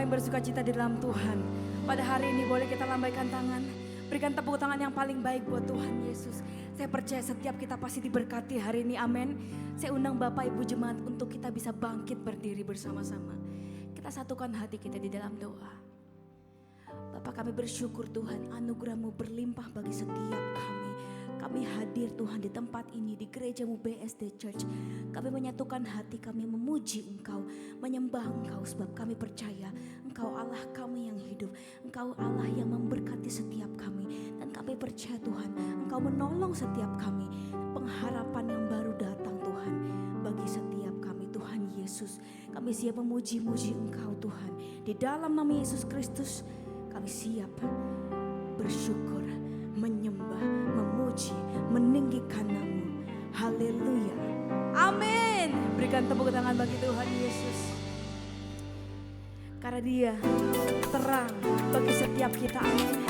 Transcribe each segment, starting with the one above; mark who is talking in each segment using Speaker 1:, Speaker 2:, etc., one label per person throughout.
Speaker 1: Bersukacita di dalam Tuhan. Pada hari ini boleh kita lambaikan tangan, berikan tepuk tangan yang paling baik buat Tuhan Yesus. Saya percaya setiap kita pasti diberkati hari ini, amin. Saya undang Bapak Ibu Jemaat untuk kita bisa bangkit berdiri bersama-sama. Kita satukan hati kita di dalam doa. Bapak, kami bersyukur Tuhan, anugerah-Mu berlimpah bagi setiap kami. Kami hadir Tuhan di tempat ini, di gereja-Mu BSD Church. Kami menyatukan hati kami memuji Engkau, menyembah Engkau sebab kami percaya Engkau Allah kami yang hidup. Engkau Allah yang memberkati setiap kami. Dan kami percaya Tuhan, Engkau menolong setiap kami. Pengharapan yang baru datang Tuhan bagi setiap kami Tuhan Yesus. Kami siap memuji-muji Engkau Tuhan. Di dalam nama Yesus Kristus kami siap bersyukur, menyembah, memuji, meninggikan nama-Mu. Haleluya. Amin. Berikan tepuk tangan bagi Tuhan Yesus. Karena Dia terang bagi setiap kita. Amin.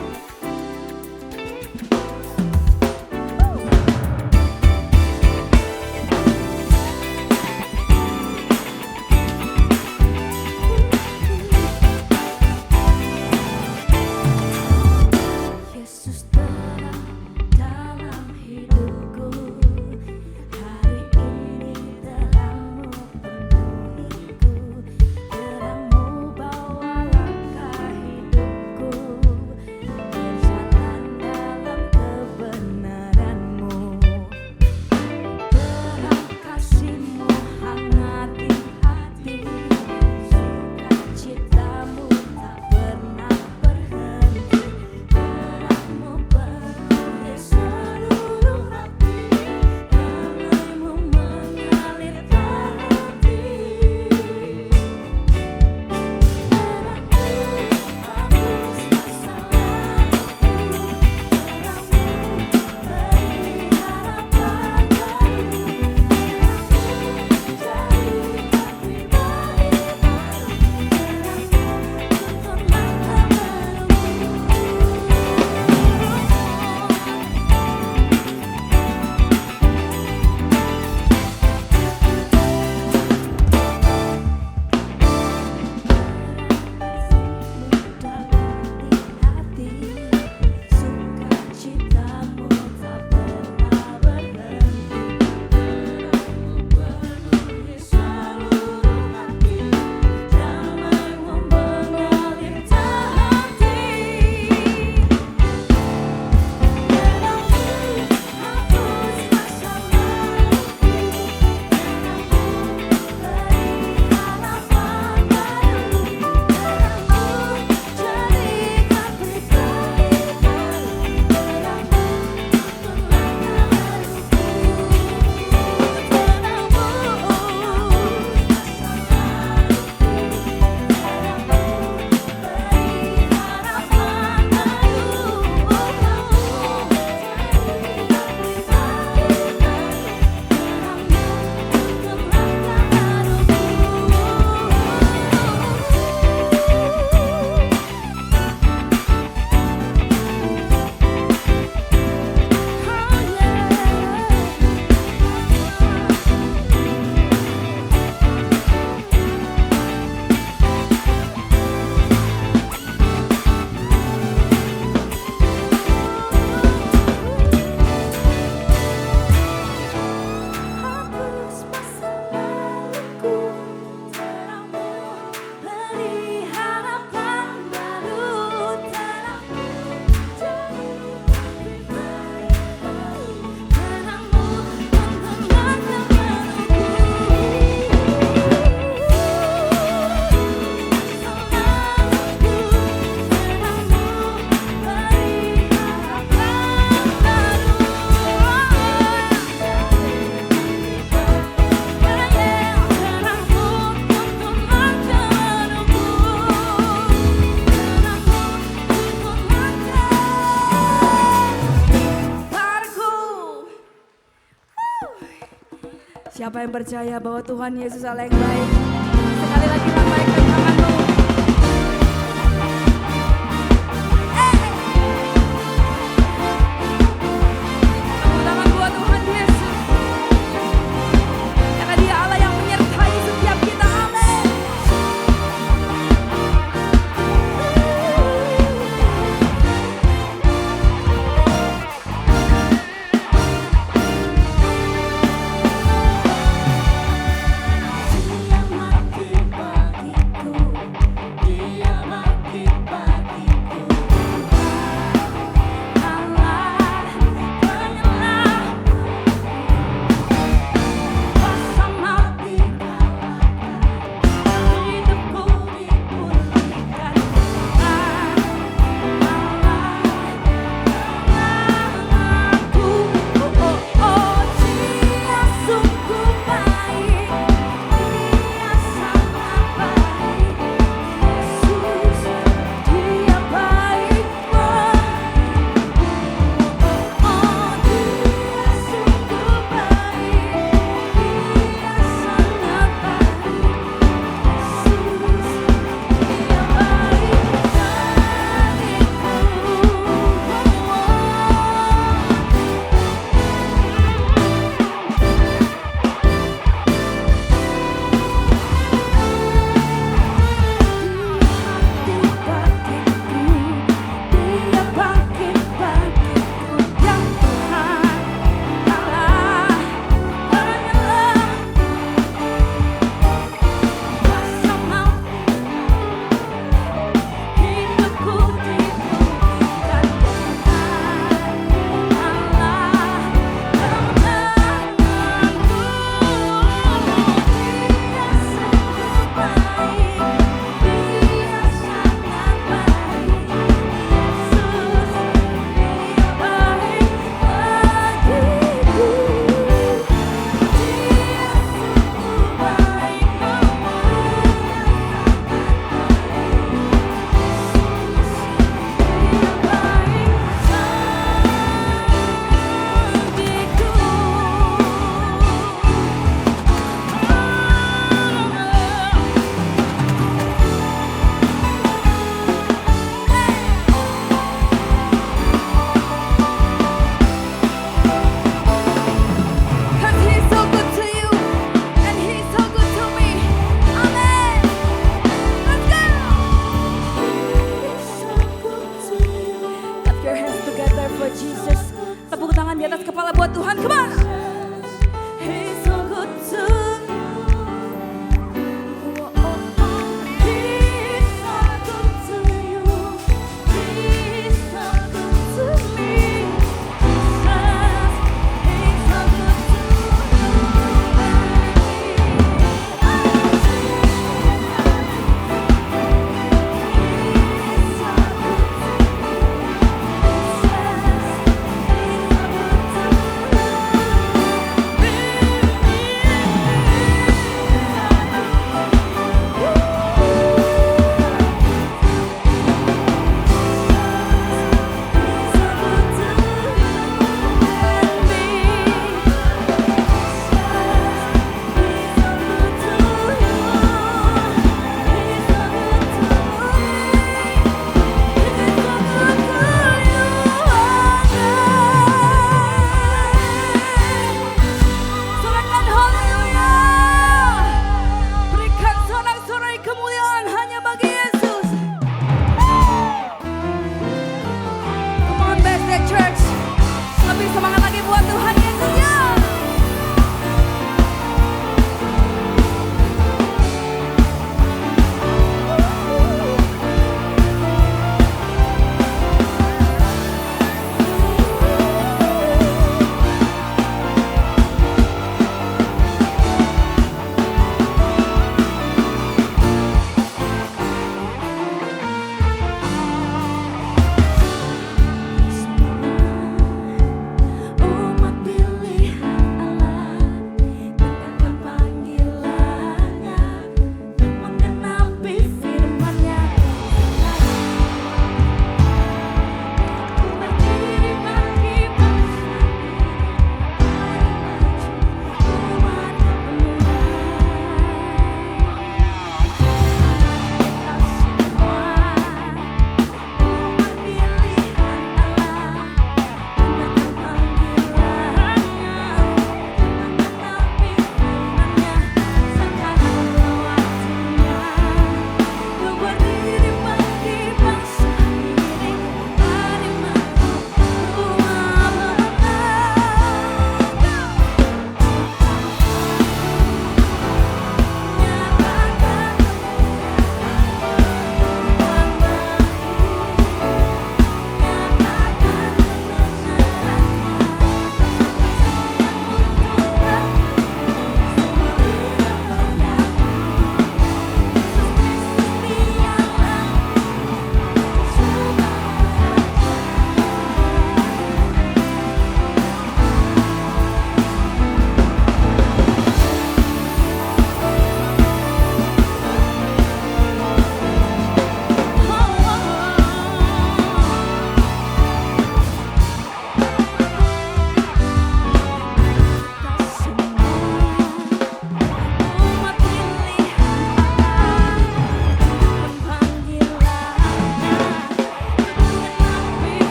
Speaker 1: yang percaya bahwa Tuhan Yesus Allah yang baik. Sekali lagi lambaikan tanganmu. Tepuk tangan buat Tuhan Yesus. Karena Dia Allah yang menyertai setiap kita. Amin.
Speaker 2: Yang mati bagiku.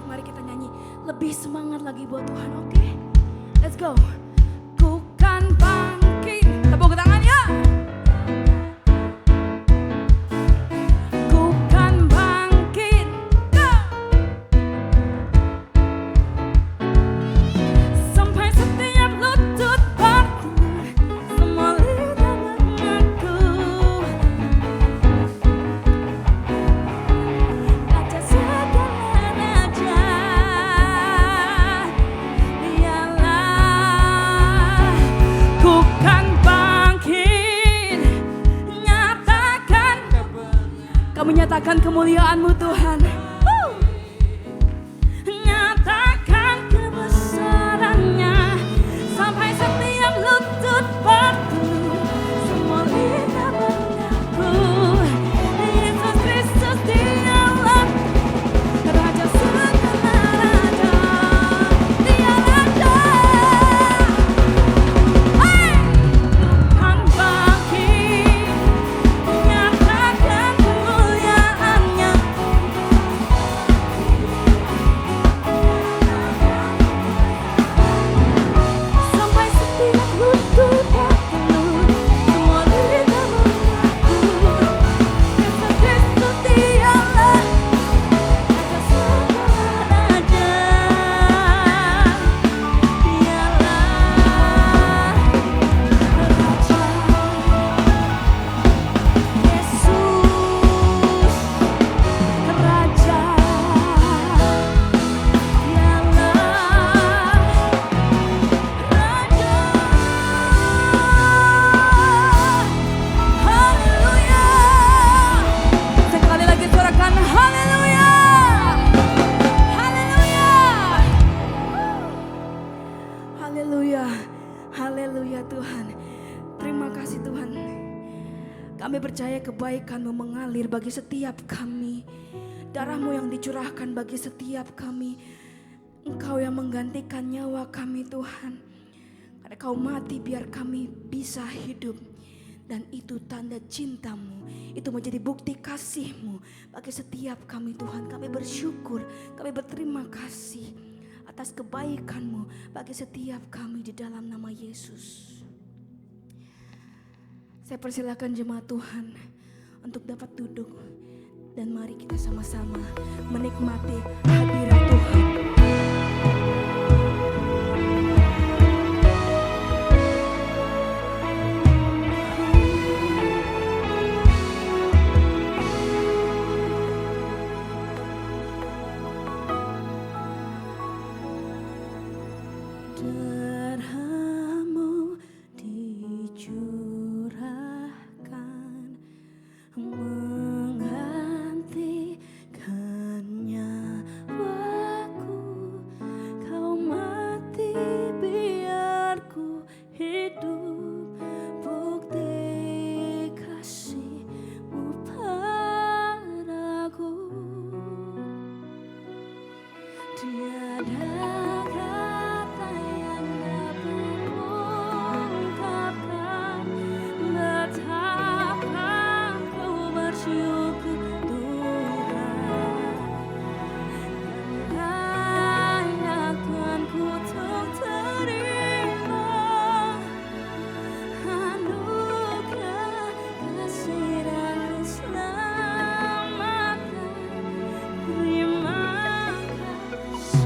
Speaker 1: Mari kita nyanyi lebih semangat lagi buat Tuhan, oke? Let's go. Ku kan bangkit. Tepuk tangan ya. Ku kan bangkit. Go. Sampai setiap lutut batu, semua lidah mengaku. Raja segala raja, dialah. Ku kan bangkit, nyatakan. Kami nyatakan kemuliaan-Mu Tuhan. Nyatakan kebesaran-Nya. Sampai setiap lutut batu, semua lidah mengaku. Yesus Kristus dialah Raja segala raja, Dia Raja. Hey! Kan bangkit, nyatakan kemuliaan-Nya. Sampai setiap lutut batu, semua lidah mengaku. Yesus Kristus dialah Raja segala raja, dialah Raja. Yesus Raja, dialah Raja. Haleluya. Sekali lagi suarakan haleluya. Haleluya. Haleluya. Haleluya Tuhan. Terima kasih Tuhan. Kami percaya kebaikan-Mu mengalir bagi setiap kami. Darah-Mu yang dicurahkan bagi setiap kami. Engkau yang menggantikan nyawa kami Tuhan. Karena Kau mati biar kami bisa hidup. Dan itu tanda cinta-Mu. Itu menjadi bukti kasih-Mu bagi setiap kami Tuhan. Kami bersyukur, kami berterima kasih atas kebaikan-Mu bagi setiap kami di dalam nama Yesus. Saya persilakan jemaat Tuhan untuk dapat duduk. Dan mari kita sama-sama menikmati hadirat Tuhan. Darah-Mu dicurahkan menggantikan nyawaku. Kau mati biar ku hidup, bukti kasih-Mu padaku. Tiada kata yang dapat mengungkapkan betapa ku bersyukur Tuhan. Layakan ku untuk terima anugerah kasih dan keselamatan. Terima kasih.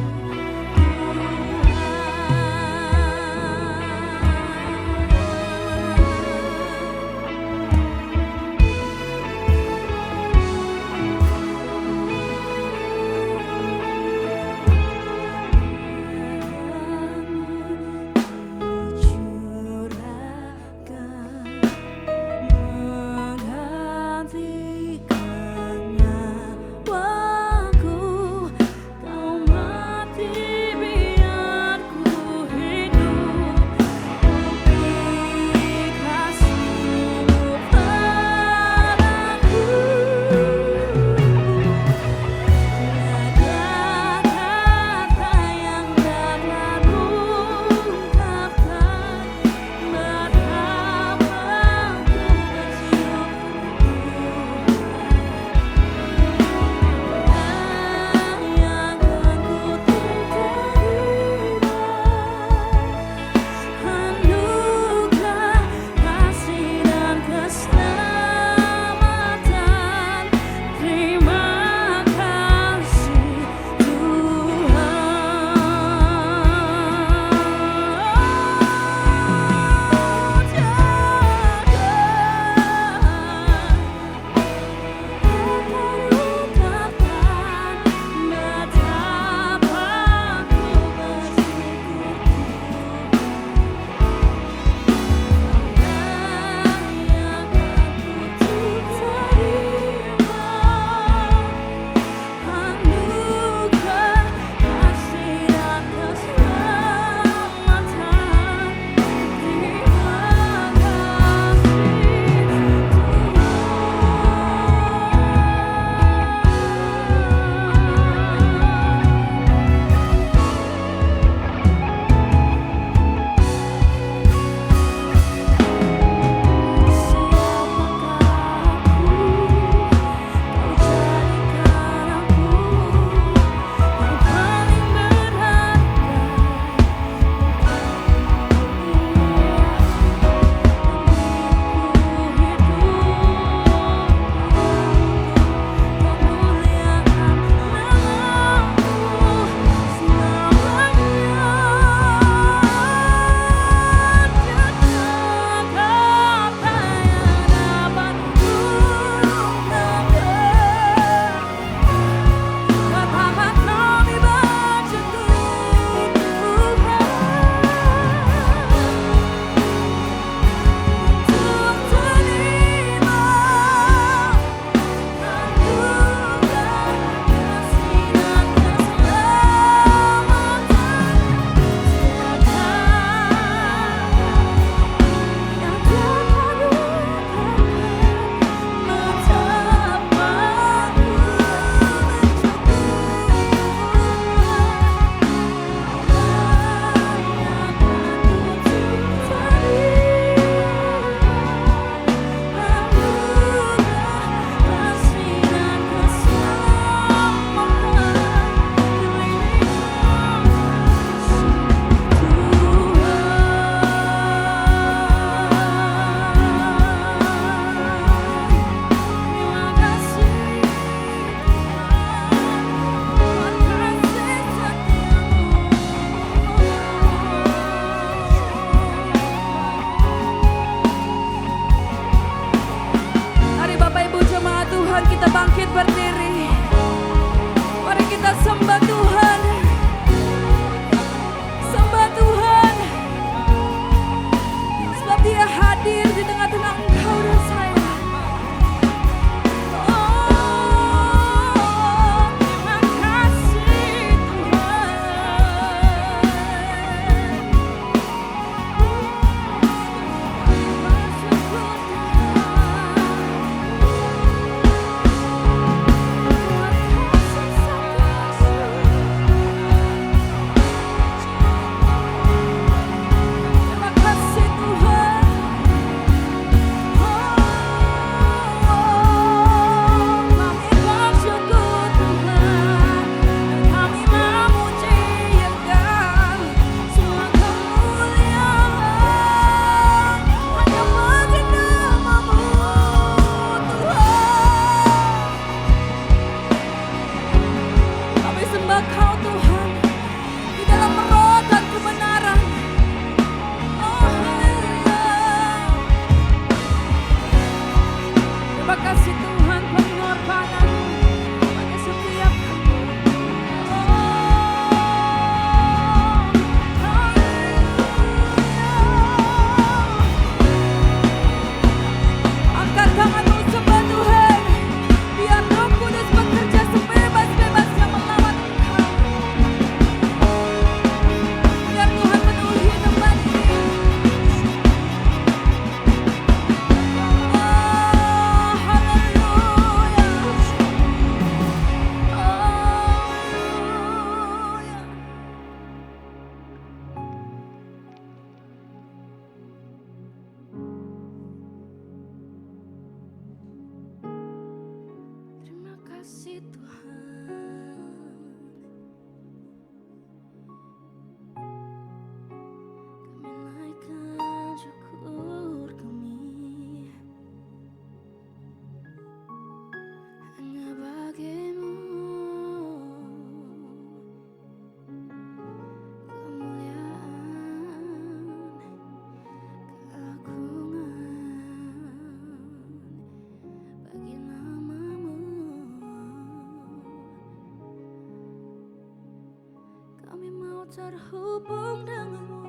Speaker 1: Kami mau terhubung denganmu.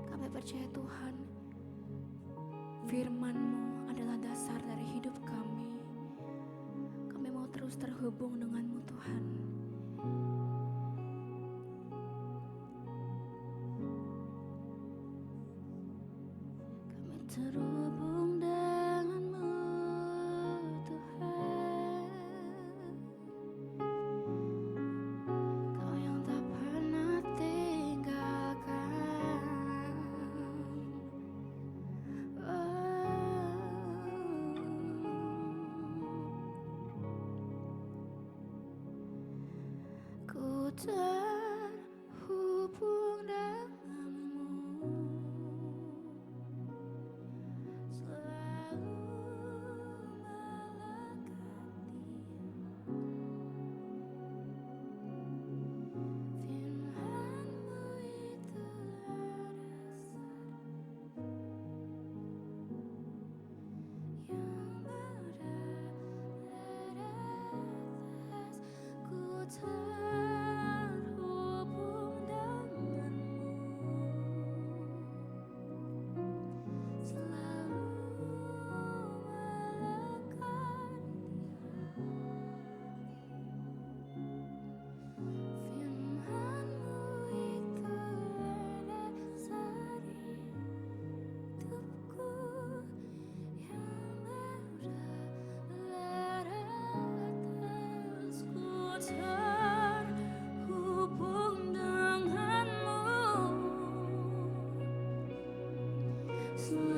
Speaker 1: Kami percaya Tuhan, firman-Mu adalah dasar dari hidup kami. Kami mau terus terhubung dengan-Mu Tuhan. Kami terhubung dengan-Mu Tuhan. Kau yang tak pernah tinggalkan. Ku terhubung denganmu, selalu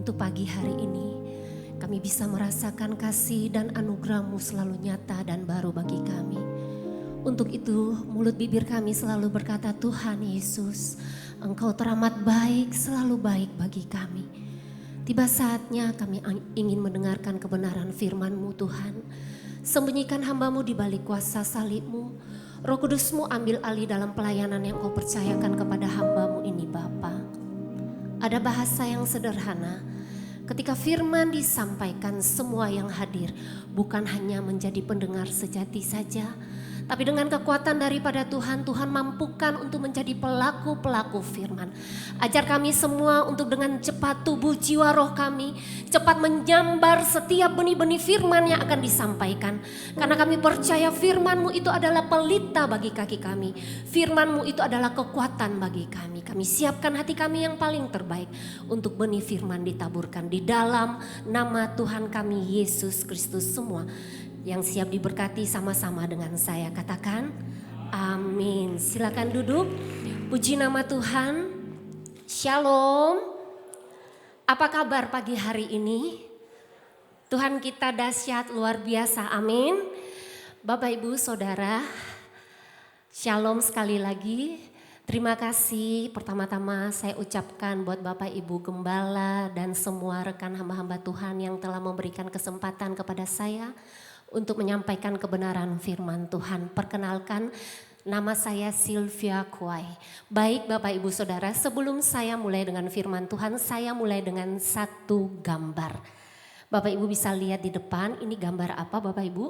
Speaker 2: untuk pagi hari ini kami bisa merasakan kasih dan anugerah-Mu selalu nyata dan baru bagi kami. Untuk itu mulut bibir kami selalu berkata, Tuhan Yesus, Engkau teramat baik, selalu baik bagi kami. Tiba saatnya kami ingin mendengarkan kebenaran firman-Mu Tuhan. Sembunyikan hamba-Mu di balik kuasa salib-Mu. Roh Kudus-Mu ambil alih dalam pelayanan yang Kau percayakan kepada hamba-Mu ini Bapa. Ada bahasa yang sederhana, ketika firman disampaikan semua yang hadir bukan hanya menjadi pendengar sejati saja, tapi dengan kekuatan daripada Tuhan, Tuhan mampukan untuk menjadi pelaku-pelaku firman. Ajar kami semua untuk dengan cepat tubuh jiwa roh kami, cepat menyambar setiap benih-benih firman yang akan disampaikan. Karena kami percaya firman-Mu itu adalah pelita bagi kaki kami. Firman-Mu itu adalah kekuatan bagi kami. Kami siapkan hati kami yang paling terbaik untuk benih firman ditaburkan di dalam nama Tuhan kami Yesus Kristus semua. Yang siap diberkati sama-sama dengan saya, katakan amin. Silakan duduk. Puji nama Tuhan. Shalom. Apa kabar pagi hari ini? Tuhan kita dahsyat luar biasa, amin. Bapak Ibu Saudara, shalom sekali lagi. Terima kasih pertama-tama saya ucapkan buat Bapak Ibu Gembala dan semua rekan hamba-hamba Tuhan yang telah memberikan kesempatan kepada saya untuk menyampaikan kebenaran firman Tuhan. Perkenalkan, nama saya Sylvia Kuai. Baik Bapak Ibu Saudara, sebelum saya mulai dengan firman Tuhan, saya mulai dengan satu gambar. Bapak Ibu bisa lihat di depan, ini gambar apa Bapak Ibu?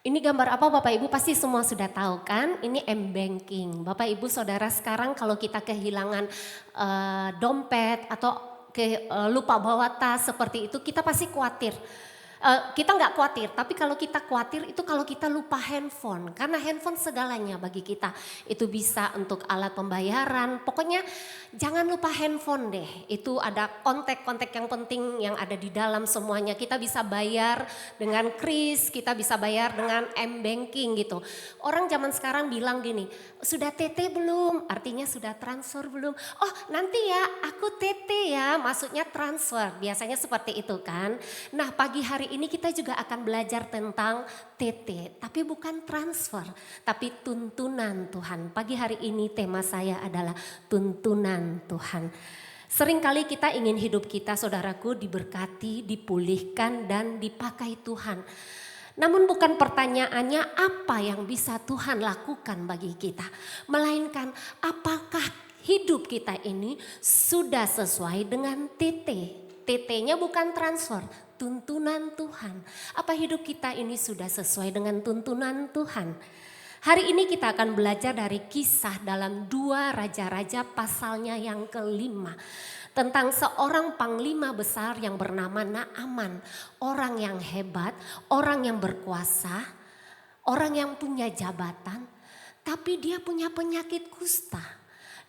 Speaker 2: Ini gambar apa Bapak Ibu? Pasti semua sudah tahu kan? Ini M-Banking. Bapak Ibu Saudara, sekarang kalau kita kehilangan dompet atau lupa bawa tas seperti itu, kita pasti khawatir. Kita nggak khawatir, tapi kalau kita khawatir itu kalau kita lupa handphone. Karena handphone segalanya bagi kita. Itu bisa untuk alat pembayaran, pokoknya jangan lupa handphone deh. Itu ada kontak-kontak yang penting yang ada di dalam semuanya. Kita bisa bayar dengan kris, kita bisa bayar dengan M-Banking gitu. Orang zaman sekarang bilang gini, sudah TT belum? Artinya sudah transfer belum? Oh nanti ya aku TT ya, maksudnya transfer. Biasanya seperti itu kan. Nah pagi hari ini kita juga akan belajar tentang TT, tapi bukan transfer, tapi tuntunan Tuhan. Pagi hari ini tema saya adalah tuntunan Tuhan. Seringkali kita ingin hidup kita saudaraku diberkati, dipulihkan dan dipakai Tuhan. Namun bukan pertanyaannya apa yang bisa Tuhan lakukan bagi kita, melainkan apakah hidup kita ini sudah sesuai dengan TT. TT-nya bukan transfer, tuntunan Tuhan. Apa hidup kita ini sudah sesuai dengan tuntunan Tuhan? Hari ini kita akan belajar dari kisah dalam 2 Raja-Raja pasalnya yang ke-5. Tentang seorang panglima besar yang bernama Naaman. Orang yang hebat, orang yang berkuasa, orang yang punya jabatan. Tapi dia punya penyakit kusta.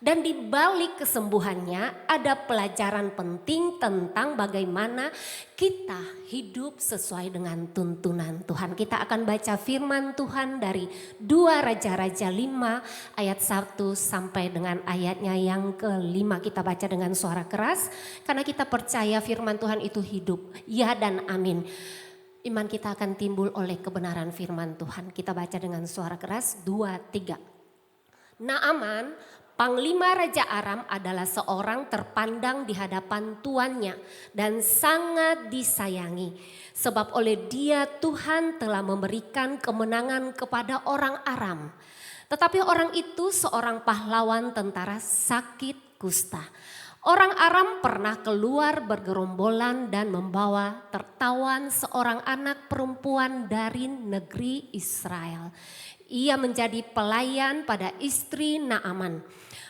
Speaker 2: Dan di balik kesembuhannya ada pelajaran penting tentang bagaimana kita hidup sesuai dengan tuntunan Tuhan. Kita akan baca firman Tuhan dari 2 Raja-Raja 5 ayat 1 sampai dengan ayatnya yang ke-5. Kita baca dengan suara keras karena kita percaya firman Tuhan itu hidup. Ya dan amin. Iman kita akan timbul oleh kebenaran firman Tuhan. Kita baca dengan suara keras 2, 3. Naaman, Panglima Raja Aram adalah seorang terpandang di hadapan tuannya dan sangat disayangi. Sebab oleh dia Tuhan telah memberikan kemenangan kepada orang Aram. Tetapi orang itu seorang pahlawan tentara sakit kusta. Orang Aram pernah keluar bergerombolan dan membawa tertawan seorang anak perempuan dari negeri Israel. Ia menjadi pelayan pada istri Naaman.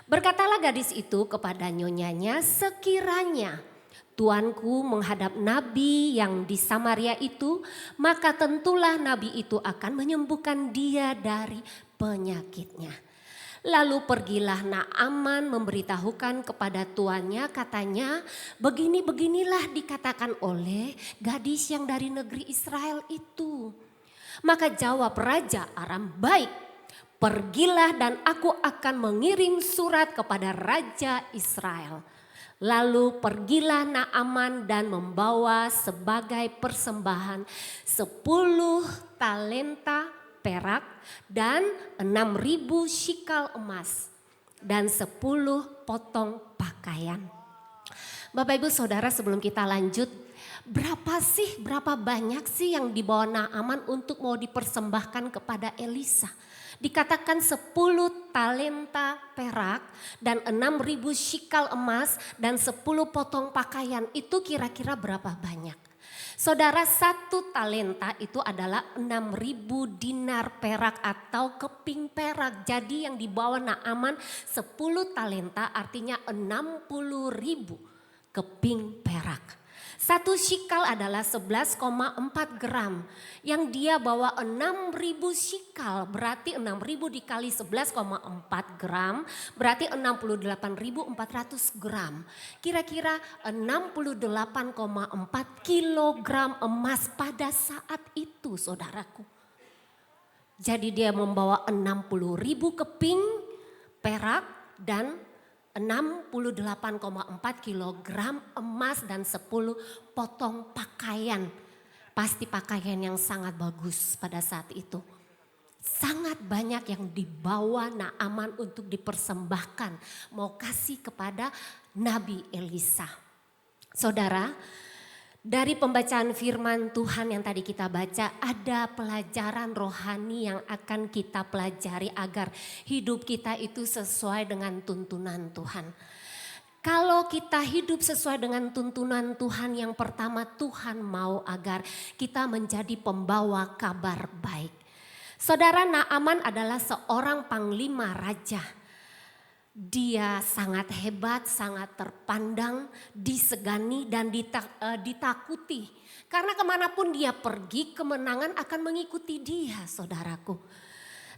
Speaker 2: Berkatalah gadis itu kepada nyonyanya, sekiranya tuanku menghadap nabi yang di Samaria itu, maka tentulah nabi itu akan menyembuhkan dia dari penyakitnya. Lalu pergilah Naaman memberitahukan kepada tuannya, katanya begini-beginilah dikatakan oleh gadis yang dari negeri Israel itu. Maka jawab Raja Aram, baik, pergilah dan aku akan mengirim surat kepada Raja Israel. Lalu pergilah Naaman dan membawa sebagai persembahan 10 talenta perak dan 6.000 shikal emas dan 10 potong pakaian. Bapak Ibu Saudara, sebelum kita lanjut, berapa banyak sih yang dibawa Naaman untuk mau dipersembahkan kepada Elisa? Dikatakan 10 talenta perak dan 6.000 shikal emas dan 10 potong pakaian. Itu kira-kira berapa banyak? Saudara, 1 talenta itu adalah 6.000 dinar perak atau keping perak. Jadi yang dibawa Naaman 10 talenta artinya 60.000 keping perak. 1 shikal adalah 11,4 gram. Yang dia bawa 6.000 shikal berarti 6.000 dikali 11,4 gram berarti 68.400 gram. Kira-kira 68,4 kilogram emas pada saat itu, saudaraku. Jadi dia membawa 60.000 keping perak dan 68,4 kilogram emas dan 10 potong pakaian. Pasti pakaian yang sangat bagus pada saat itu. Sangat banyak yang dibawa Naaman untuk dipersembahkan. Mau kasih kepada Nabi Elisa. Saudara, dari pembacaan firman Tuhan yang tadi kita baca, ada pelajaran rohani yang akan kita pelajari agar hidup kita itu sesuai dengan tuntunan Tuhan. Kalau kita hidup sesuai dengan tuntunan Tuhan, yang pertama Tuhan mau agar kita menjadi pembawa kabar baik. Saudara, Naaman adalah seorang panglima raja. Dia sangat hebat, sangat terpandang, disegani dan ditakuti. Karena kemanapun dia pergi, kemenangan akan mengikuti dia, saudaraku.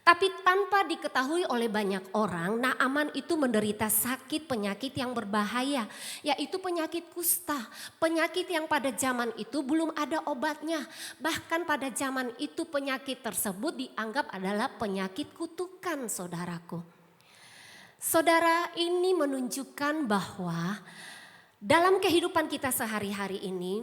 Speaker 2: Tapi tanpa diketahui oleh banyak orang, Naaman itu menderita sakit penyakit yang berbahaya, yaitu penyakit kusta. Penyakit yang pada zaman itu belum ada obatnya. Bahkan pada zaman itu penyakit tersebut dianggap adalah penyakit kutukan, saudaraku. Saudara, ini menunjukkan bahwa dalam kehidupan kita sehari-hari ini,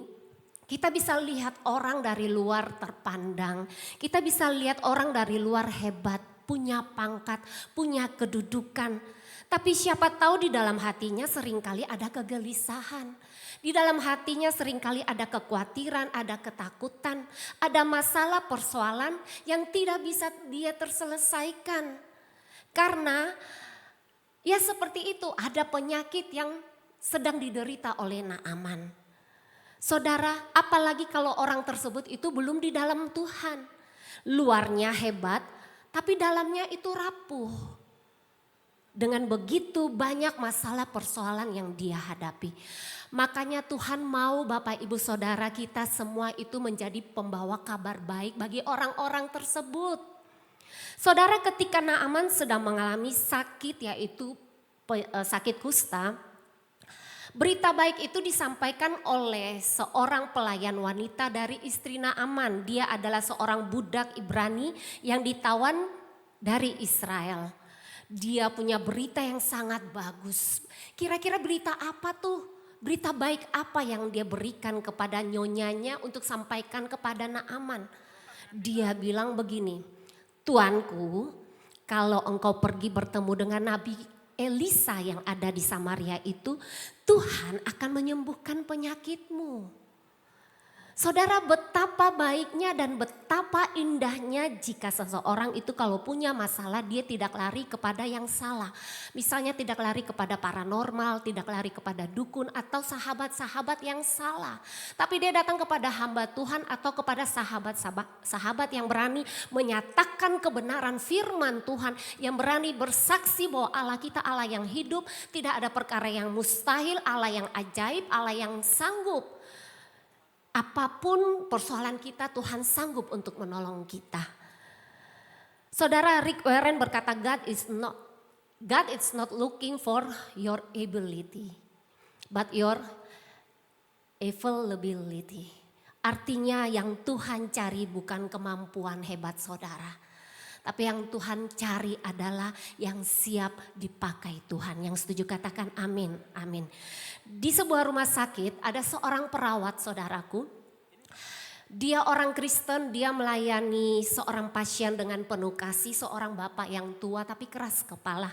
Speaker 2: kita bisa lihat orang dari luar terpandang, kita bisa lihat orang dari luar hebat, punya pangkat, punya kedudukan. Tapi siapa tahu di dalam hatinya seringkali ada kegelisahan. Di dalam hatinya seringkali ada kekhawatiran, ada ketakutan, ada masalah persoalan yang tidak bisa dia terselesaikan. Karena ya seperti itu, ada penyakit yang sedang diderita oleh Naaman. Saudara, apalagi kalau orang tersebut itu belum di dalam Tuhan. Luarnya hebat, tapi dalamnya itu rapuh. Dengan begitu banyak masalah persoalan yang dia hadapi. Makanya Tuhan mau Bapak Ibu Saudara kita semua itu menjadi pembawa kabar baik bagi orang-orang tersebut. Saudara, ketika Naaman sedang mengalami sakit, yaitu sakit kusta, berita baik itu disampaikan oleh seorang pelayan wanita dari istri Naaman. Dia adalah seorang budak Ibrani yang ditawan dari Israel. Dia punya berita yang sangat bagus. Kira-kira berita apa tuh? Berita baik apa yang dia berikan kepada nyonyanya untuk sampaikan kepada Naaman? Dia bilang begini, "Tuanku, kalau engkau pergi bertemu dengan Nabi Elisa yang ada di Samaria itu, Tuhan akan menyembuhkan penyakitmu." Saudara, betapa baiknya dan betapa indahnya jika seseorang itu kalau punya masalah dia tidak lari kepada yang salah. Misalnya tidak lari kepada paranormal, tidak lari kepada dukun atau sahabat-sahabat yang salah. Tapi dia datang kepada hamba Tuhan atau kepada sahabat yang berani menyatakan kebenaran firman Tuhan. Yang berani bersaksi bahwa Allah kita Allah yang hidup, tidak ada perkara yang mustahil, Allah yang ajaib, Allah yang sanggup. Apapun persoalan kita, Tuhan sanggup untuk menolong kita. Saudara, Rick Warren berkata, God is not looking for your ability, but your availability. Artinya yang Tuhan cari bukan kemampuan hebat saudara, Tapi yang Tuhan cari adalah yang siap dipakai Tuhan. Yang setuju katakan amin, amin. Di sebuah rumah sakit ada seorang perawat saudaraku. Dia orang Kristen, dia melayani seorang pasien dengan penuh kasih, seorang bapak yang tua tapi keras kepala.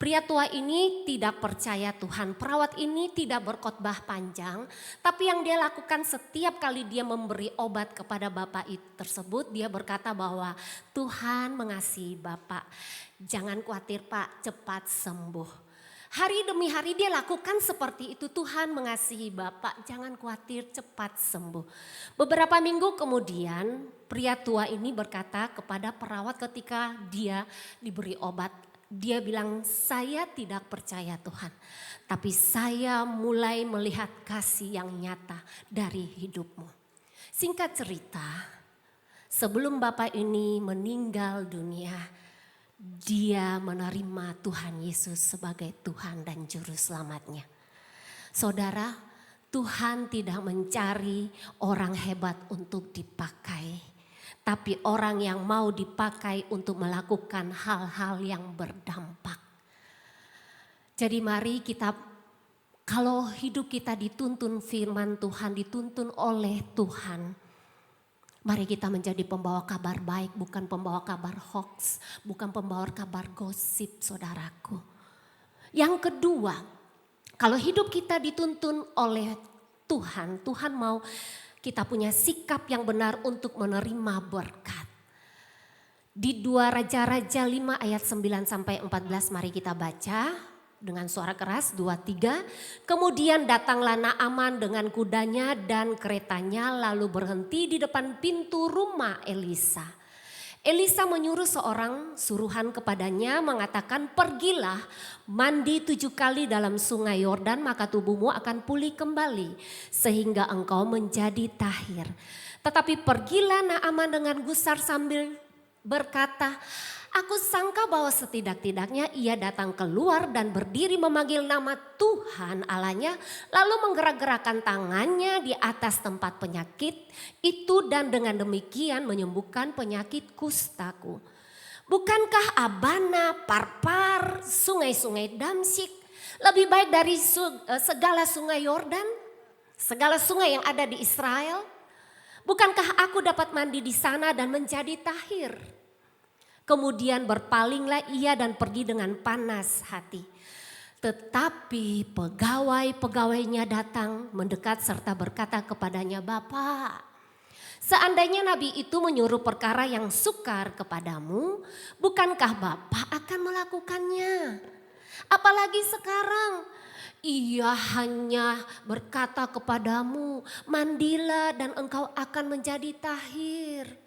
Speaker 2: Pria tua ini tidak percaya Tuhan, perawat ini tidak berkhotbah panjang, tapi yang dia lakukan setiap kali dia memberi obat kepada bapak tersebut, dia berkata bahwa Tuhan mengasihi bapak, jangan khawatir Pak, cepat sembuh. Hari demi hari dia lakukan seperti itu. Tuhan mengasihi bapak, jangan khawatir, cepat sembuh. Beberapa minggu kemudian pria tua ini berkata kepada perawat ketika dia diberi obat. Dia bilang, saya tidak percaya Tuhan, tapi saya mulai melihat kasih yang nyata dari hidupmu. Singkat cerita, sebelum bapak ini meninggal dunia, dia menerima Tuhan Yesus sebagai Tuhan dan Juru Selamatnya. Saudara, Tuhan tidak mencari orang hebat untuk dipakai, tapi orang yang mau dipakai untuk melakukan hal-hal yang berdampak. Jadi mari kita, kalau hidup kita dituntun firman Tuhan, dituntun oleh Tuhan, mari kita menjadi pembawa kabar baik, bukan pembawa kabar hoax, bukan pembawa kabar gosip saudaraku. Yang kedua, kalau hidup kita dituntun oleh Tuhan, Tuhan mau kita punya sikap yang benar untuk menerima berkat. Di 2 Raja-Raja 5 ayat 9 sampai 14 mari kita baca dengan suara keras 2-3. Kemudian datanglah Naaman dengan kudanya dan keretanya lalu berhenti di depan pintu rumah Elisa. Elisa menyuruh seorang suruhan kepadanya mengatakan, pergilah mandi 7 kali dalam sungai Yordan maka tubuhmu akan pulih kembali sehingga engkau menjadi tahir. Tetapi pergilah Naaman dengan gusar sambil berkata, aku sangka bahwa setidak-tidaknya ia datang keluar dan berdiri memanggil nama Tuhan Allahnya, lalu menggerak-gerakkan tangannya di atas tempat penyakit itu dan dengan demikian menyembuhkan penyakit kustaku. Bukankah Abana, Parpar, sungai-sungai Damsyik lebih baik dari segala sungai Yordan, segala sungai yang ada di Israel? Bukankah aku dapat mandi di sana dan menjadi tahir? Kemudian berpalinglah ia dan pergi dengan panas hati. Tetapi pegawai-pegawainya datang mendekat serta berkata kepadanya, Bapak, seandainya Nabi itu menyuruh perkara yang sukar kepadamu, bukankah Bapak akan melakukannya? Apalagi sekarang, ia hanya berkata kepadamu, mandilah dan engkau akan menjadi tahir.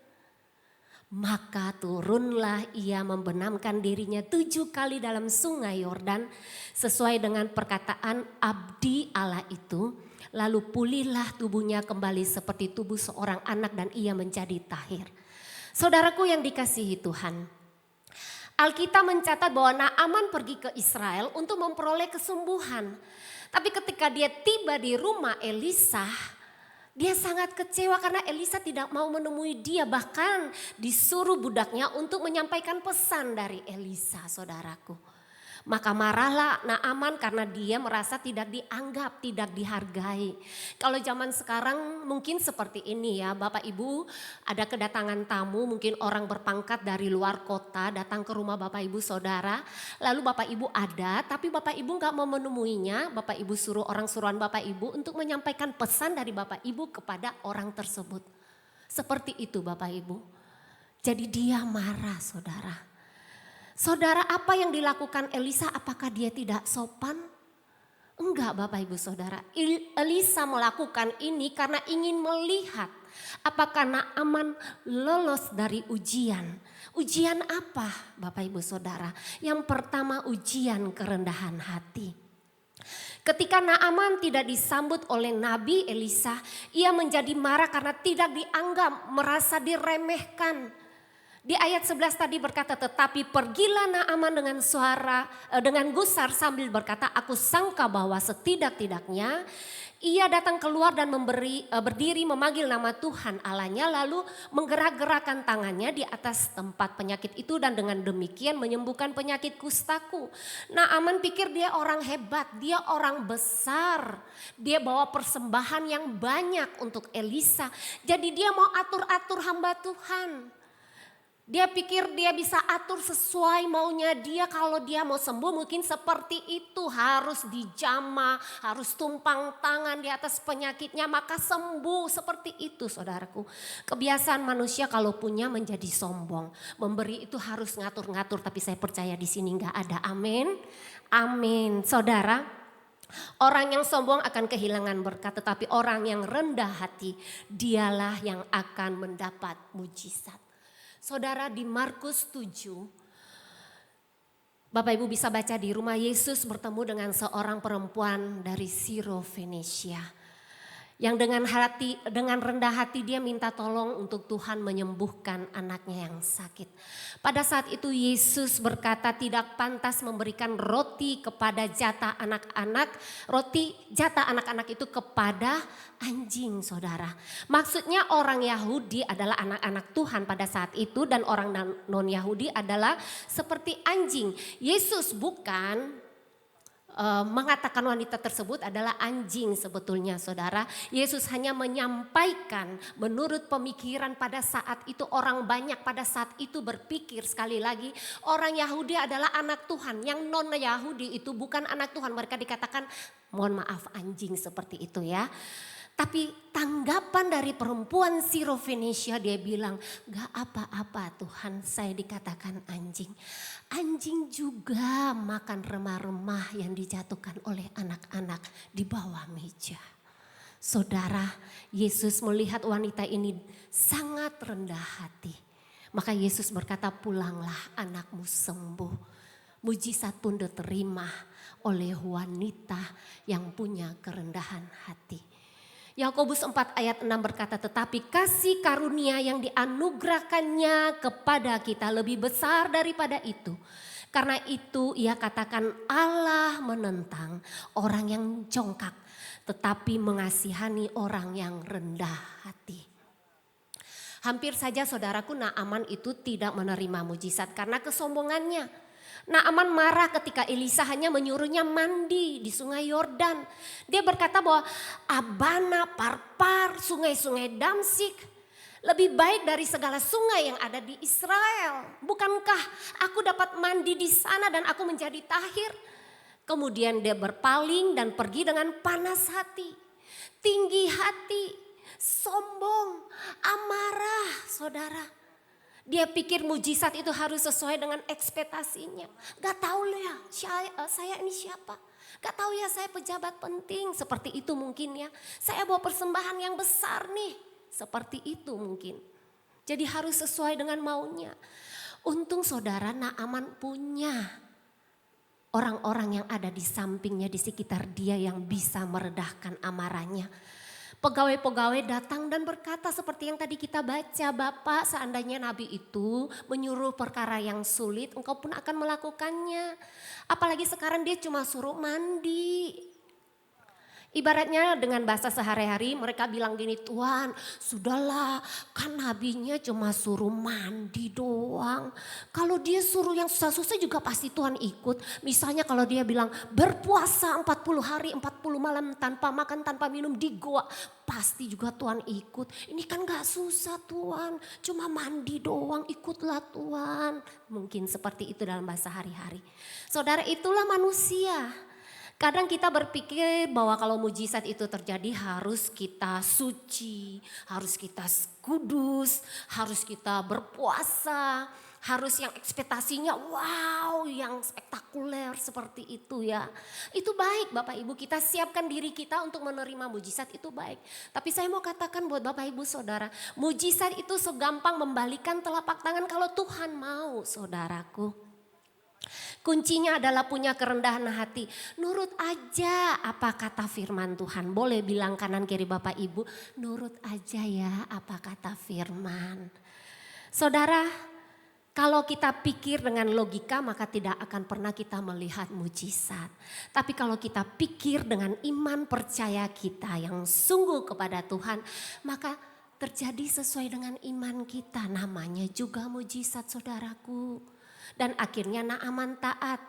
Speaker 2: Maka turunlah ia membenamkan dirinya 7 kali dalam sungai Yordan sesuai dengan perkataan abdi Allah itu. Lalu pulihlah tubuhnya kembali seperti tubuh seorang anak dan ia menjadi tahir. Saudaraku yang dikasihi Tuhan, Alkitab mencatat bahwa Naaman pergi ke Israel untuk memperoleh kesembuhan. Tapi ketika dia tiba di rumah Elisa, dia sangat kecewa karena Elisa tidak mau menemui dia. Bahkan disuruh budaknya untuk menyampaikan pesan dari Elisa, saudaraku. Maka marahlah Naaman karena dia merasa tidak dianggap, tidak dihargai. Kalau zaman sekarang mungkin seperti ini ya, Bapak Ibu ada kedatangan tamu, mungkin orang berpangkat dari luar kota datang ke rumah Bapak Ibu saudara. Lalu Bapak Ibu ada, tapi Bapak Ibu gak mau menemuinya. Bapak Ibu suruh orang suruhan Bapak Ibu untuk menyampaikan pesan dari Bapak Ibu kepada orang tersebut. Seperti itu Bapak Ibu. Jadi dia marah saudara. Saudara, apa yang dilakukan Elisa, apakah dia tidak sopan? Enggak Bapak Ibu Saudara. Elisa melakukan ini karena ingin melihat apakah Naaman lolos dari ujian. Ujian apa Bapak Ibu Saudara? Yang pertama ujian kerendahan hati. Ketika Naaman tidak disambut oleh Nabi Elisa, ia menjadi marah karena tidak dianggap, merasa diremehkan. Di ayat 11 tadi berkata, tetapi pergilah Naaman dengan gusar sambil berkata, aku sangka bahwa setidak-tidaknya ia datang keluar dan berdiri memanggil nama Tuhan Allahnya, lalu menggerak-gerakkan tangannya di atas tempat penyakit itu dan dengan demikian menyembuhkan penyakit kustaku. Naaman pikir dia orang hebat, dia orang besar, dia bawa persembahan yang banyak untuk Elisa. Jadi dia mau atur-atur hamba Tuhan. Dia pikir dia bisa atur sesuai maunya dia, kalau dia mau sembuh mungkin seperti itu, harus dijamah, harus tumpang tangan di atas penyakitnya maka sembuh, seperti itu saudaraku. Kebiasaan manusia kalau punya menjadi sombong, memberi itu harus ngatur-ngatur, tapi saya percaya di sini nggak ada. Amin, amin. Saudara, orang yang sombong akan kehilangan berkat, tetapi orang yang rendah hati dialah yang akan mendapat mujizat. Saudara, di Markus 7, Bapak Ibu bisa baca di rumah, Yesus bertemu dengan seorang perempuan dari Sirofenesia. Yang dengan rendah hati dia minta tolong untuk Tuhan menyembuhkan anaknya yang sakit. Pada saat itu Yesus berkata tidak pantas memberikan roti kepada jatah anak-anak. Jatah anak-anak itu kepada anjing, saudara. Maksudnya orang Yahudi adalah anak-anak Tuhan pada saat itu dan orang non-Yahudi adalah seperti anjing. Yesus bukan mengatakan wanita tersebut adalah anjing sebetulnya, saudara. Yesus hanya menyampaikan menurut pemikiran pada saat itu, orang banyak pada saat itu berpikir, sekali lagi orang Yahudi adalah anak Tuhan, yang non Yahudi itu bukan anak Tuhan, mereka dikatakan mohon maaf anjing seperti itu ya. Tapi tanggapan dari perempuan Sirofenesia, dia bilang, gak apa-apa Tuhan, saya dikatakan anjing. Anjing juga makan remah-remah yang dijatuhkan oleh anak-anak di bawah meja. Saudara, Yesus melihat wanita ini sangat rendah hati. Maka Yesus berkata, pulanglah, anakmu sembuh. Mujizat pun diterima oleh wanita yang punya kerendahan hati. Yakobus 4 ayat 6 berkata, tetapi kasih karunia yang dianugerahkannya kepada kita lebih besar daripada itu. Karena itu ia katakan Allah menentang orang yang congkak, tetapi mengasihani orang yang rendah hati. Hampir saja saudaraku, Naaman itu tidak menerima mujizat karena kesombongannya. Naaman marah ketika Elisa hanya menyuruhnya mandi di sungai Yordan. Dia berkata bahwa Abana, Parpar, sungai-sungai Damsik lebih baik dari segala sungai yang ada di Israel. Bukankah aku dapat mandi di sana dan aku menjadi tahir? Kemudian dia berpaling dan pergi dengan panas hati, tinggi hati, sombong, amarah, saudara. Dia pikir mujizat itu harus sesuai dengan ekspektasinya. Gak tahu ya saya ini siapa. Gak tahu ya saya pejabat penting. Seperti itu mungkin ya. Saya bawa persembahan yang besar nih. Seperti itu mungkin. Jadi harus sesuai dengan maunya. Untung saudara, Naaman punya orang-orang yang ada di sampingnya, di sekitar dia yang bisa meredahkan amarahnya. Pegawai-pegawai datang dan berkata seperti yang tadi kita baca, Bapak, seandainya Nabi itu menyuruh perkara yang sulit, engkau pun akan melakukannya. Apalagi sekarang dia cuma suruh mandi. Ibaratnya dengan bahasa sehari-hari mereka bilang gini, Tuhan sudahlah kan nabinya cuma suruh mandi doang. Kalau dia suruh yang susah-susah juga pasti Tuhan ikut. Misalnya kalau dia bilang berpuasa 40 hari 40 malam tanpa makan tanpa minum di goa. Pasti juga Tuhan ikut. Ini kan gak susah Tuhan, cuma mandi doang, ikutlah Tuhan. Mungkin seperti itu dalam bahasa hari-hari. Saudara, itulah manusia. Kadang kita berpikir bahwa kalau mujizat itu terjadi harus kita suci, harus kita kudus, harus kita berpuasa, harus yang ekspektasinya wow yang spektakuler seperti itu ya. Itu baik Bapak Ibu, kita siapkan diri kita untuk menerima mujizat itu baik. Tapi saya mau katakan buat Bapak Ibu Saudara, mujizat itu segampang membalikan telapak tangan kalau Tuhan mau, saudaraku. Kuncinya adalah punya kerendahan hati. Nurut aja apa kata firman Tuhan. Boleh bilang kanan kiri Bapak Ibu, nurut aja ya apa kata firman. Saudara, Kalau kita pikir dengan logika maka tidak akan pernah kita melihat mujizat. Tapi kalau kita pikir dengan iman percaya kita yang sungguh kepada Tuhan, maka terjadi sesuai dengan iman kita. Namanya juga mujizat, saudaraku. Dan akhirnya Naaman taat.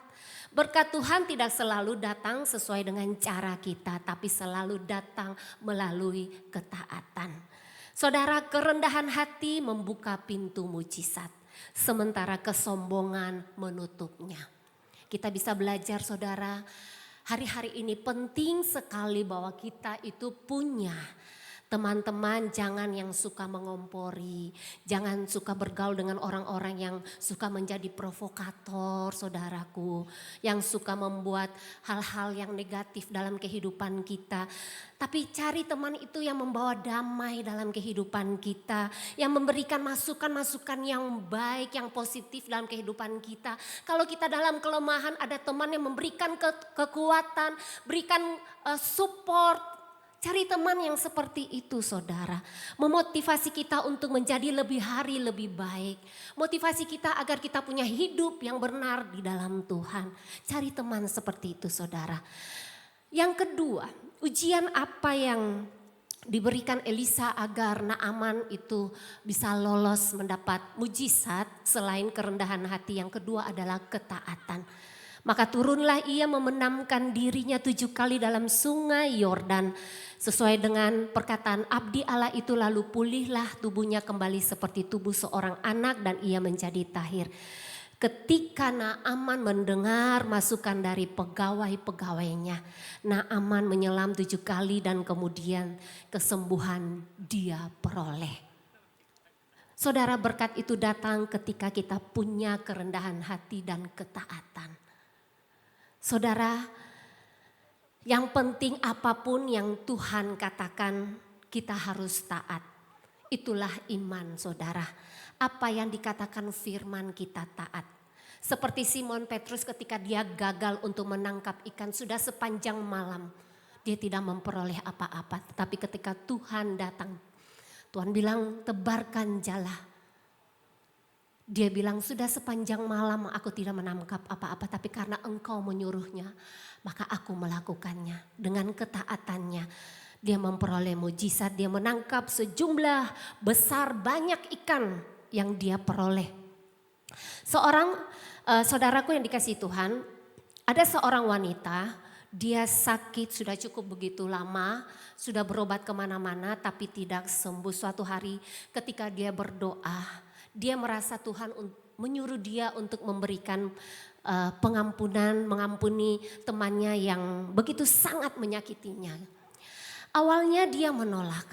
Speaker 2: Berkat Tuhan tidak selalu datang sesuai dengan cara kita, tapi selalu datang melalui ketaatan. Saudara, kerendahan hati membuka pintu mujizat, sementara kesombongan menutupnya. Kita bisa belajar, saudara, hari-hari ini penting sekali bahwa kita itu punya teman-teman. Jangan yang suka mengompori, jangan suka bergaul dengan orang-orang yang suka menjadi provokator, saudaraku, yang suka membuat hal-hal yang negatif dalam kehidupan kita. Tapi cari teman itu yang membawa damai dalam kehidupan kita, yang memberikan masukan-masukan yang baik, yang positif dalam kehidupan kita. Kalau kita dalam kelemahan, ada teman yang memberikan kekuatan, berikan support. Cari teman yang seperti itu, saudara. Memotivasi kita untuk menjadi lebih hari lebih baik. Motivasi kita agar kita punya hidup yang benar di dalam Tuhan. Cari teman seperti itu, saudara. Yang kedua, ujian apa yang diberikan Elisa agar Naaman itu bisa lolos mendapat mujizat selain kerendahan hati. Yang kedua adalah ketaatan. Maka turunlah ia memendamkan dirinya 7 kali dalam sungai Yordan. Sesuai dengan perkataan abdi Allah itu, lalu pulihlah tubuhnya kembali seperti tubuh seorang anak dan ia menjadi tahir. Ketika Naaman mendengar masukan dari pegawai-pegawainya, Naaman menyelam 7 kali dan kemudian kesembuhan dia peroleh. Saudara, berkat itu datang ketika kita punya kerendahan hati dan ketaatan. Saudara, yang penting apapun yang Tuhan katakan kita harus taat. Itulah iman, saudara. Apa yang dikatakan firman kita taat. Seperti Simon Petrus ketika dia gagal untuk menangkap ikan sudah sepanjang malam. Dia tidak memperoleh apa-apa. Tapi ketika Tuhan datang, Tuhan bilang tebarkan jala. Dia bilang sudah sepanjang malam aku tidak menangkap apa-apa, tapi karena engkau menyuruhnya maka aku melakukannya. Dengan ketaatannya dia memperoleh mujizat, dia menangkap sejumlah besar banyak ikan yang dia peroleh. Saudaraku yang dikasihi Tuhan, ada seorang wanita, dia sakit sudah cukup begitu lama, sudah berobat kemana-mana tapi tidak sembuh. Suatu hari ketika dia berdoa, dia merasa Tuhan menyuruh dia untuk memberikan pengampunan, mengampuni temannya yang begitu sangat menyakitinya. Awalnya dia menolak.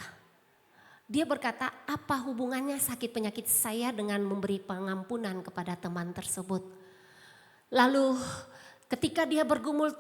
Speaker 2: Dia berkata, apa hubungannya sakit penyakit saya dengan memberi pengampunan kepada teman tersebut. Lalu ketika dia bergumul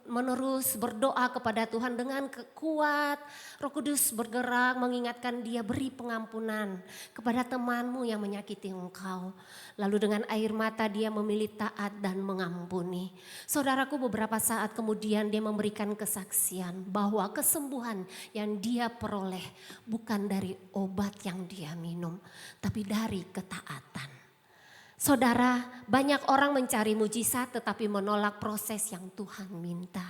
Speaker 2: menerus berdoa kepada Tuhan dengan kuat, Roh Kudus bergerak mengingatkan dia, beri pengampunan kepada temanmu yang menyakiti engkau. Lalu dengan air mata dia memilih taat dan mengampuni. Saudaraku, beberapa saat kemudian dia memberikan kesaksian bahwa kesembuhan yang dia peroleh bukan dari obat yang dia minum, tapi dari ketaatan. Saudara, banyak orang mencari mujizat tetapi menolak proses yang Tuhan minta.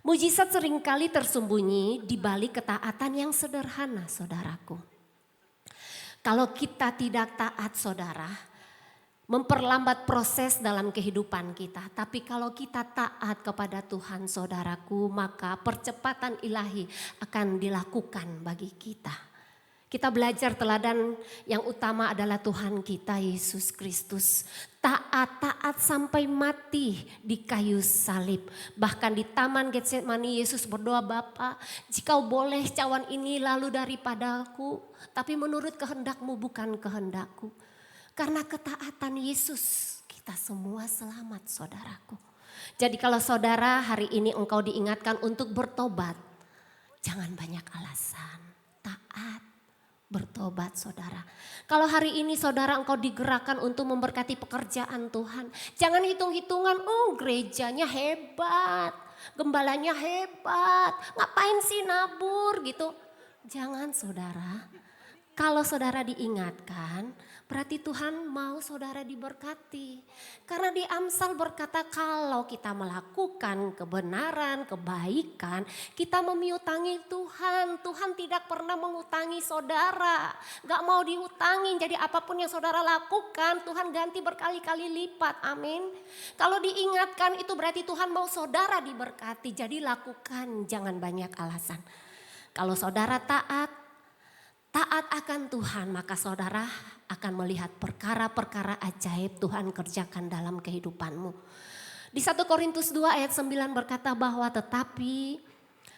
Speaker 2: Mujizat seringkali tersembunyi di balik ketaatan yang sederhana, saudaraku. Kalau kita tidak taat, saudara, memperlambat proses dalam kehidupan kita. Tapi kalau kita taat kepada Tuhan, saudaraku, maka percepatan ilahi akan dilakukan bagi kita. Kita belajar teladan yang utama adalah Tuhan kita Yesus Kristus. Taat sampai mati di kayu salib. Bahkan di taman Getsemani Yesus berdoa, Bapa, jika boleh cawan ini lalu daripadaku, tapi menurut kehendakmu bukan kehendakku. Karena ketaatan Yesus kita semua selamat, saudaraku. Jadi kalau saudara hari ini engkau diingatkan untuk bertobat, jangan banyak alasan, taat. Bertobat, saudara. Kalau hari ini saudara engkau digerakkan untuk memberkati pekerjaan Tuhan, jangan hitung-hitungan, gerejanya hebat, gembalanya hebat, ngapain sih nabur gitu. Jangan, saudara. Kalau saudara diingatkan, berarti Tuhan mau saudara diberkati. Karena di Amsal berkata kalau kita melakukan kebenaran, kebaikan, kita memiutangi Tuhan. Tuhan tidak pernah mengutangi saudara. Gak mau diutangin, jadi apapun yang saudara lakukan Tuhan ganti berkali-kali lipat, amin. Kalau diingatkan itu berarti Tuhan mau saudara diberkati, jadi lakukan, jangan banyak alasan. Kalau saudara taat akan Tuhan, maka saudara akan melihat perkara-perkara ajaib Tuhan kerjakan dalam kehidupanmu. Di 1 Korintus 2 ayat 9 berkata bahwa tetapi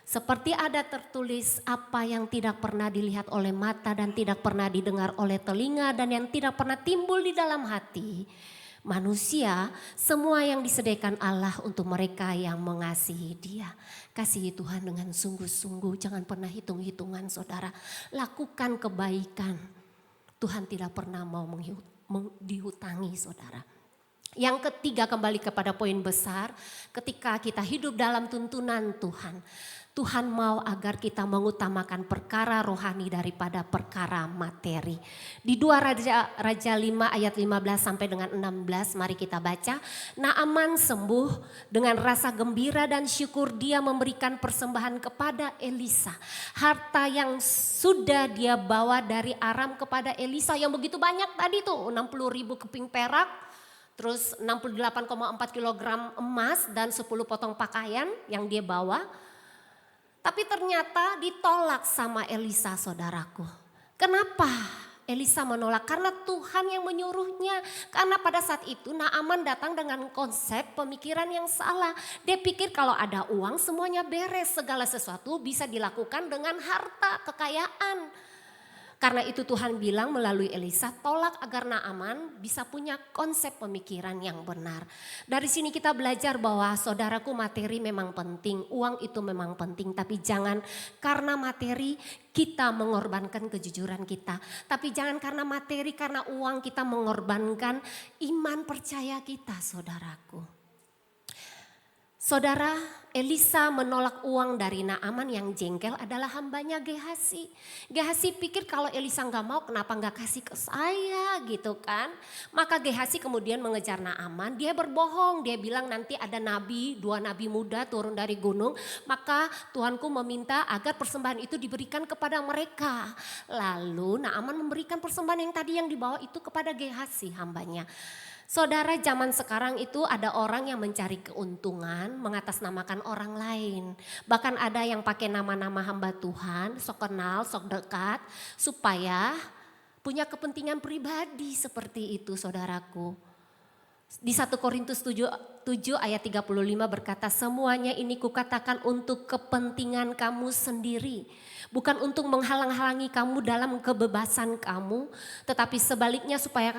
Speaker 2: seperti ada tertulis apa yang tidak pernah dilihat oleh mata dan tidak pernah didengar oleh telinga dan yang tidak pernah timbul di dalam hati manusia, semua yang disediakan Allah untuk mereka yang mengasihi Dia. Kasihi Tuhan dengan sungguh-sungguh, jangan pernah hitung-hitungan saudara. Lakukan kebaikan, Tuhan tidak pernah mau dihutangi saudara. Yang ketiga, kembali kepada poin besar, ketika kita hidup dalam tuntunan Tuhan, Tuhan mau agar kita mengutamakan perkara rohani daripada perkara materi. Di 2 Raja 5 ayat 15 sampai dengan 16 mari kita baca. Naaman sembuh dengan rasa gembira dan syukur dia memberikan persembahan kepada Elisa. Harta yang sudah dia bawa dari Aram kepada Elisa yang begitu banyak tadi tuh 60.000 keping perak. Terus 68,4 kilogram emas dan 10 potong pakaian yang dia bawa. Tapi ternyata ditolak sama Elisa saudaraku. Kenapa Elisa menolak? Karena Tuhan yang menyuruhnya. Karena pada saat itu Naaman datang dengan konsep pemikiran yang salah. Dia pikir kalau ada uang semuanya beres. Segala sesuatu bisa dilakukan dengan harta, kekayaan. Karena itu Tuhan bilang melalui Elisa, tolak agar Naaman bisa punya konsep pemikiran yang benar. Dari sini kita belajar bahwa saudaraku, materi memang penting, uang itu memang penting. Tapi jangan karena materi kita mengorbankan kejujuran kita. Tapi jangan karena materi, karena uang kita mengorbankan iman percaya kita saudaraku. Saudara, Elisa menolak uang dari Naaman, yang jengkel adalah hambanya Gehasi. Gehasi pikir kalau Elisa gak mau kenapa gak kasih ke saya gitu kan. Maka Gehasi kemudian mengejar Naaman, dia berbohong. Dia bilang nanti ada nabi, 2 nabi muda turun dari gunung. Maka Tuhanku meminta agar persembahan itu diberikan kepada mereka. Lalu Naaman memberikan persembahan yang tadi yang dibawa itu kepada Gehasi hambanya. Saudara, zaman sekarang itu ada orang yang mencari keuntungan mengatasnamakan orang lain. Bahkan ada yang pakai nama-nama hamba Tuhan, sok kenal, sok dekat, supaya punya kepentingan pribadi seperti itu saudaraku. Di 1 Korintus 7 ayat 35 berkata, semuanya ini kukatakan untuk kepentingan kamu sendiri. Bukan untuk menghalang-halangi kamu dalam kebebasan kamu, tetapi sebaliknya supaya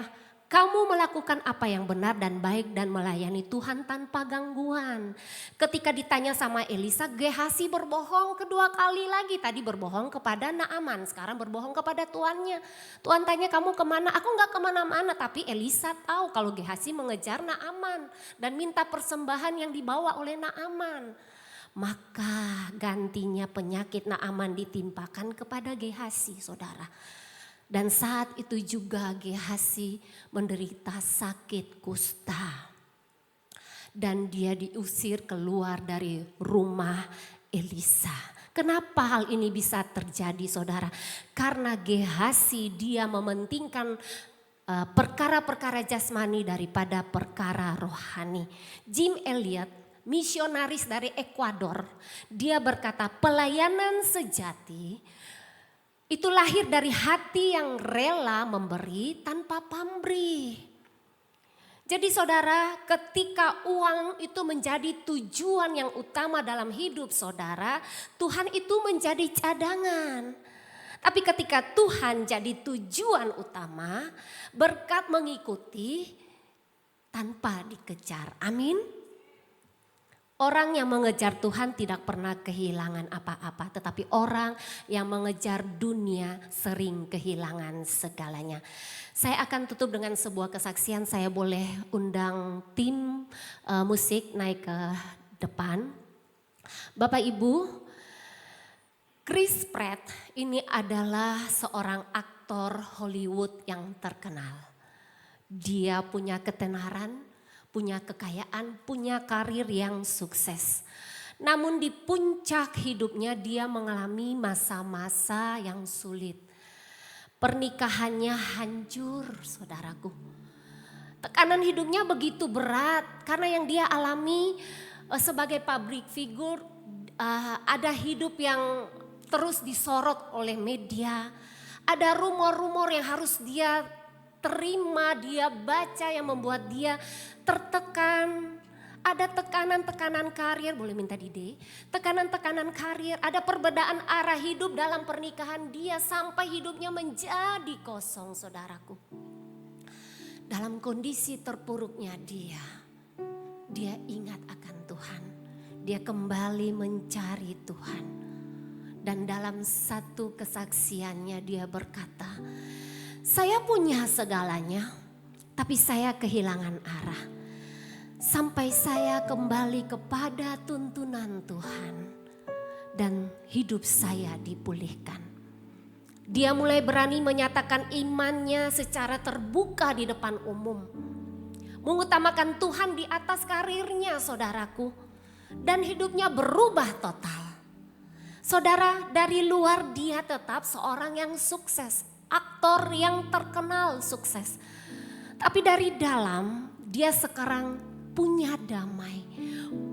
Speaker 2: kamu melakukan apa yang benar dan baik dan melayani Tuhan tanpa gangguan. Ketika ditanya sama Elisa, Gehasi berbohong kedua kali lagi. Tadi berbohong kepada Naaman, sekarang berbohong kepada tuannya. Tuan tanya kamu kemana? Aku gak kemana-mana, tapi Elisa tahu kalau Gehasi mengejar Naaman dan minta persembahan yang dibawa oleh Naaman. Maka gantinya penyakit Naaman ditimpakan kepada Gehasi saudara. Dan saat itu juga Gehasi menderita sakit kusta. Dan dia diusir keluar dari rumah Elisa. Kenapa hal ini bisa terjadi saudara? Karena Gehasi dia mementingkan perkara-perkara jasmani daripada perkara rohani. Jim Elliot, misionaris dari Ekuador, dia berkata pelayanan sejati itu lahir dari hati yang rela memberi tanpa pamrih. Jadi saudara, ketika uang itu menjadi tujuan yang utama dalam hidup saudara, Tuhan itu menjadi cadangan. Tapi ketika Tuhan jadi tujuan utama, berkat mengikuti tanpa dikejar. Amin. Orang yang mengejar Tuhan tidak pernah kehilangan apa-apa, tetapi orang yang mengejar dunia sering kehilangan segalanya. Saya akan tutup dengan sebuah kesaksian. Saya boleh undang tim musik naik ke depan. Bapak Ibu, Chris Pratt ini adalah seorang aktor aktor Hollywood yang terkenal. Dia punya ketenaran, punya kekayaan, punya karir yang sukses. Namun di puncak hidupnya dia mengalami masa-masa yang sulit. Pernikahannya hancur, saudaraku. Tekanan hidupnya begitu berat karena yang dia alami sebagai public figure, ada hidup yang terus disorot oleh media. Ada rumor-rumor yang harus dia terima, dia baca yang membuat dia tertekan. Ada tekanan-tekanan karir, boleh minta Dide. Tekanan-tekanan karir, ada perbedaan arah hidup dalam pernikahan dia sampai hidupnya menjadi kosong, saudaraku. Dalam kondisi terpuruknya dia ingat akan Tuhan. Dia kembali mencari Tuhan. Dan dalam satu kesaksiannya dia berkata, saya punya segalanya, tapi saya kehilangan arah. Sampai saya kembali kepada tuntunan Tuhan dan hidup saya dipulihkan. Dia mulai berani menyatakan imannya secara terbuka di depan umum. Mengutamakan Tuhan di atas karirnya, saudaraku. Dan hidupnya berubah total. Saudara, dari luar dia tetap seorang yang sukses. Aktor yang terkenal sukses. Tapi dari dalam dia sekarang punya damai,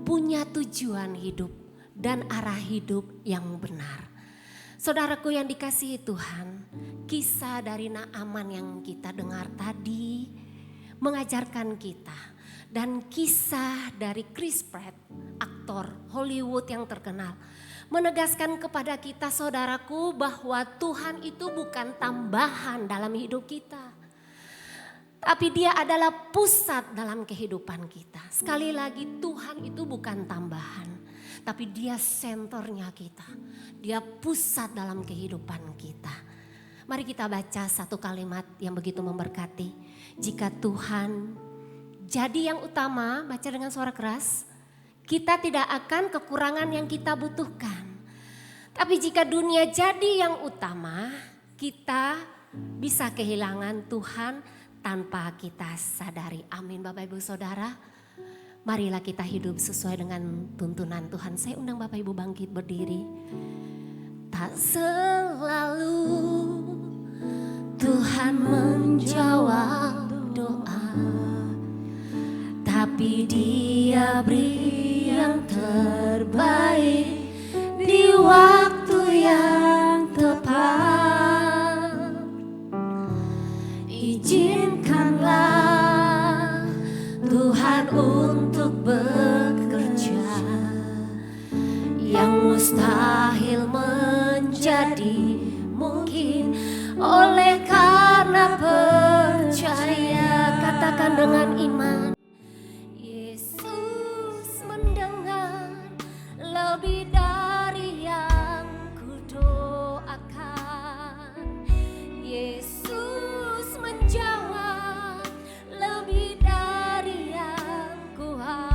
Speaker 2: punya tujuan hidup dan arah hidup yang benar. Saudaraku yang dikasihi Tuhan, kisah dari Naaman yang kita dengar tadi mengajarkan kita. Dan kisah dari Chris Pratt, aktor Hollywood yang terkenal, menegaskan kepada kita saudaraku bahwa Tuhan itu bukan tambahan dalam hidup kita. Tapi dia adalah pusat dalam kehidupan kita. Sekali lagi Tuhan itu bukan tambahan. Tapi dia senternya kita. Dia pusat dalam kehidupan kita. Mari kita baca satu kalimat yang begitu memberkati. Jika Tuhan jadi yang utama, baca dengan suara keras. Kita tidak akan kekurangan yang kita butuhkan. Tapi jika dunia jadi yang utama, kita bisa kehilangan Tuhan tanpa kita sadari. Amin Bapak Ibu Saudara. Marilah kita hidup sesuai dengan tuntunan Tuhan. Saya undang Bapak Ibu bangkit berdiri. Tak selalu Tuhan menjawab doa, tapi Dia beri yang terbaik di waktu yang tepat. Izinkanlah Tuhan untuk bekerja, yang mustahil menjadi mungkin oleh karena percaya. Katakan dengan iman. Yesus mendengar lebih dari yang kudoakan. Yesus menjawab lebih dari yang kuharapkan.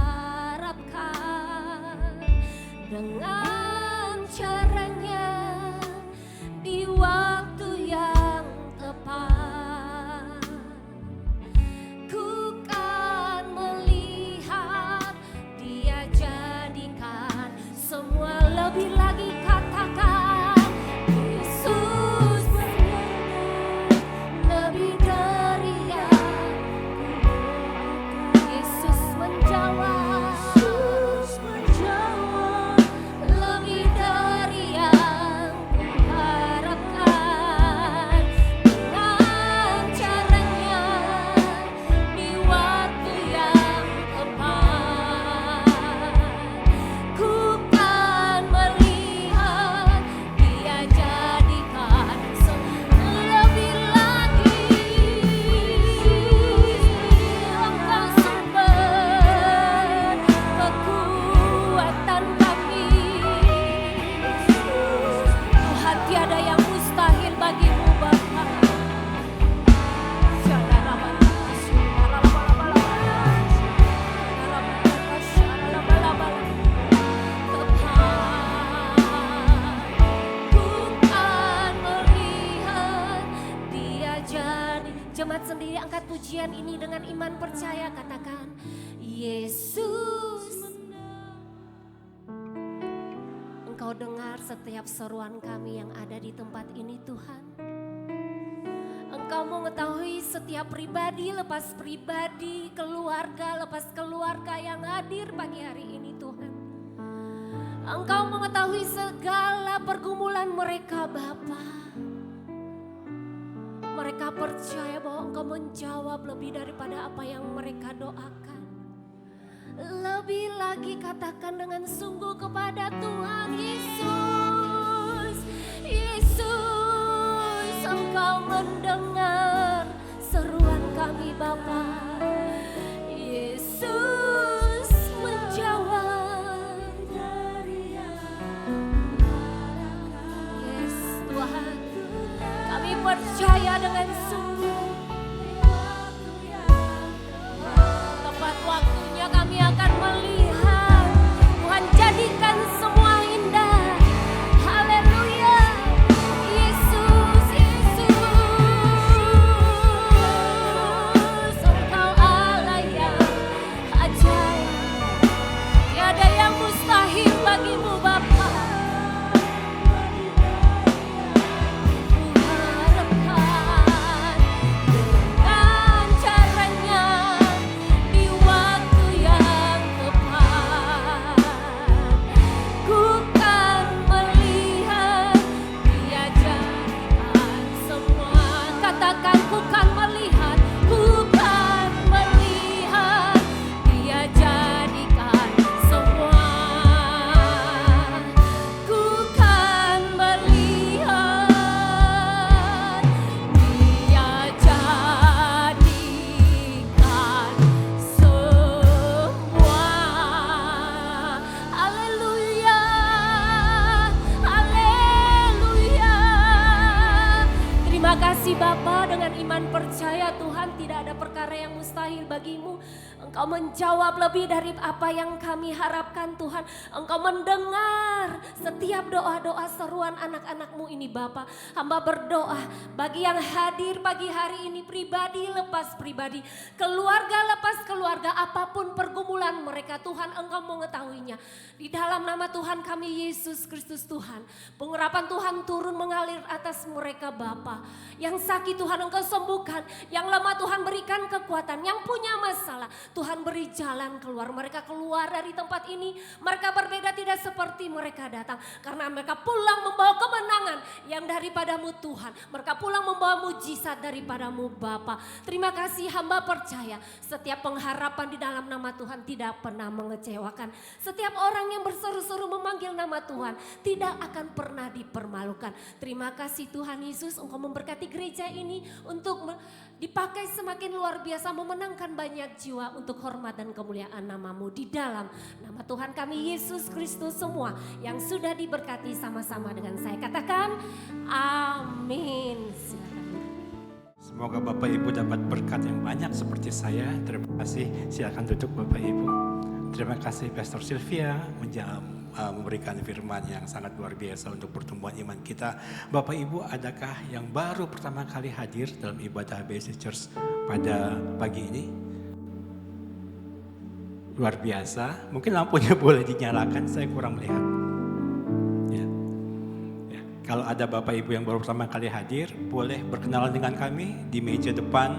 Speaker 2: Dengan caranya di waktu yang tepat, ku Jemaat sendiri angkat pujian ini dengan iman percaya, katakan Yesus. Engkau dengar setiap seruan kami yang ada di tempat ini Tuhan. Engkau mengetahui setiap pribadi lepas pribadi, keluarga lepas keluarga yang hadir pagi hari ini Tuhan. Engkau mengetahui segala pergumulan mereka Bapa. Mereka percaya bahwa Engkau menjawab lebih daripada apa yang mereka doakan. Lebih lagi katakan dengan sungguh kepada Tuhan Yesus. Yesus, Engkau mendengar seruan kami Bapa. Yesus menjawab. Yes Tuhan, kami percaya dengan sungguh. Tepat waktunya kami akan melihat Tuhan jadikan semua indah. Haleluya. Yesus, Yesus, Engkau Allah yang ajaib. Tiada yang mustahil bagimu Bapa. Bapa, dengan iman percaya Tuhan tidak ada perkara yang mustahil bagimu. Engkau menjawab lebih dari apa yang kami harapkan Tuhan. Engkau mendengar setiap doa-doa seruan anak-anak-Mu ini Bapa. Hamba berdoa bagi yang hadir pagi hari ini, pribadi lepas pribadi, keluarga lepas keluarga, apapun pergumulan mereka Tuhan Engkau mengetahuinya. Di dalam nama Tuhan kami Yesus Kristus Tuhan, pengurapan Tuhan turun mengalir atas mereka Bapa. Yang sakit Tuhan Engkau sembuhkan, yang lemah Tuhan berikan kekuatan, yang punya masalah Tuhan beri jalan keluar. Mereka keluar dari tempat ini, mereka berbeda tidak seperti mereka datang. Karena mereka pulang membawa kemenangan yang daripadamu Tuhan. Mereka pulang membawa mujizat daripadamu Bapa. Terima kasih, hamba percaya setiap pengharapan di dalam nama Tuhan tidak pernah mengecewakan. Setiap orang yang berseru-seru memanggil nama Tuhan tidak akan pernah dipermalukan. Terima kasih Tuhan Yesus, Engkau memberkati gereja ini untuk dipakai semakin luar biasa, memenangkan banyak jiwa untuk hormat dan kemuliaan nama-Mu. Di dalam nama Tuhan kami Yesus Kristus, semua yang sudah diberkati sama-sama dengan saya katakan amin.
Speaker 3: Semoga Bapak Ibu dapat berkat yang banyak seperti saya. Terima kasih. Silakan duduk Bapak Ibu. Terima kasih Pastor Sylvia memberikan firman yang sangat luar biasa untuk pertumbuhan iman kita. Bapak Ibu, adakah yang baru pertama kali hadir dalam ibadah HBC Church pada pagi ini? Luar biasa. Mungkin lampunya boleh dinyalakan, saya kurang melihat. Ya. Kalau ada Bapak Ibu yang baru pertama kali hadir, boleh berkenalan dengan kami. Di meja depan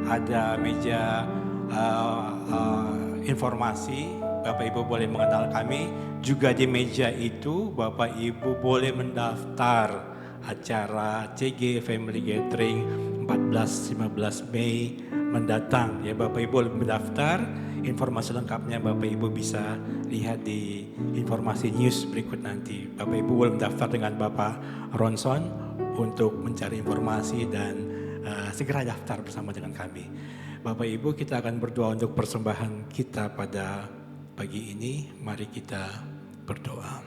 Speaker 3: ada meja informasi. Bapak Ibu boleh mengenal kami. Juga di meja itu Bapak Ibu boleh mendaftar acara CG Family Gathering 14-15 Mei mendatang. Ya, Bapak Ibu boleh mendaftar. Informasi lengkapnya Bapak Ibu bisa lihat di informasi news berikut nanti. Bapak Ibu boleh mendaftar dengan Bapak Ronson untuk mencari informasi dan segera daftar bersama dengan kami. Bapak Ibu, kita akan berdoa untuk persembahan kita pada pagi ini. Mari kita berdoa.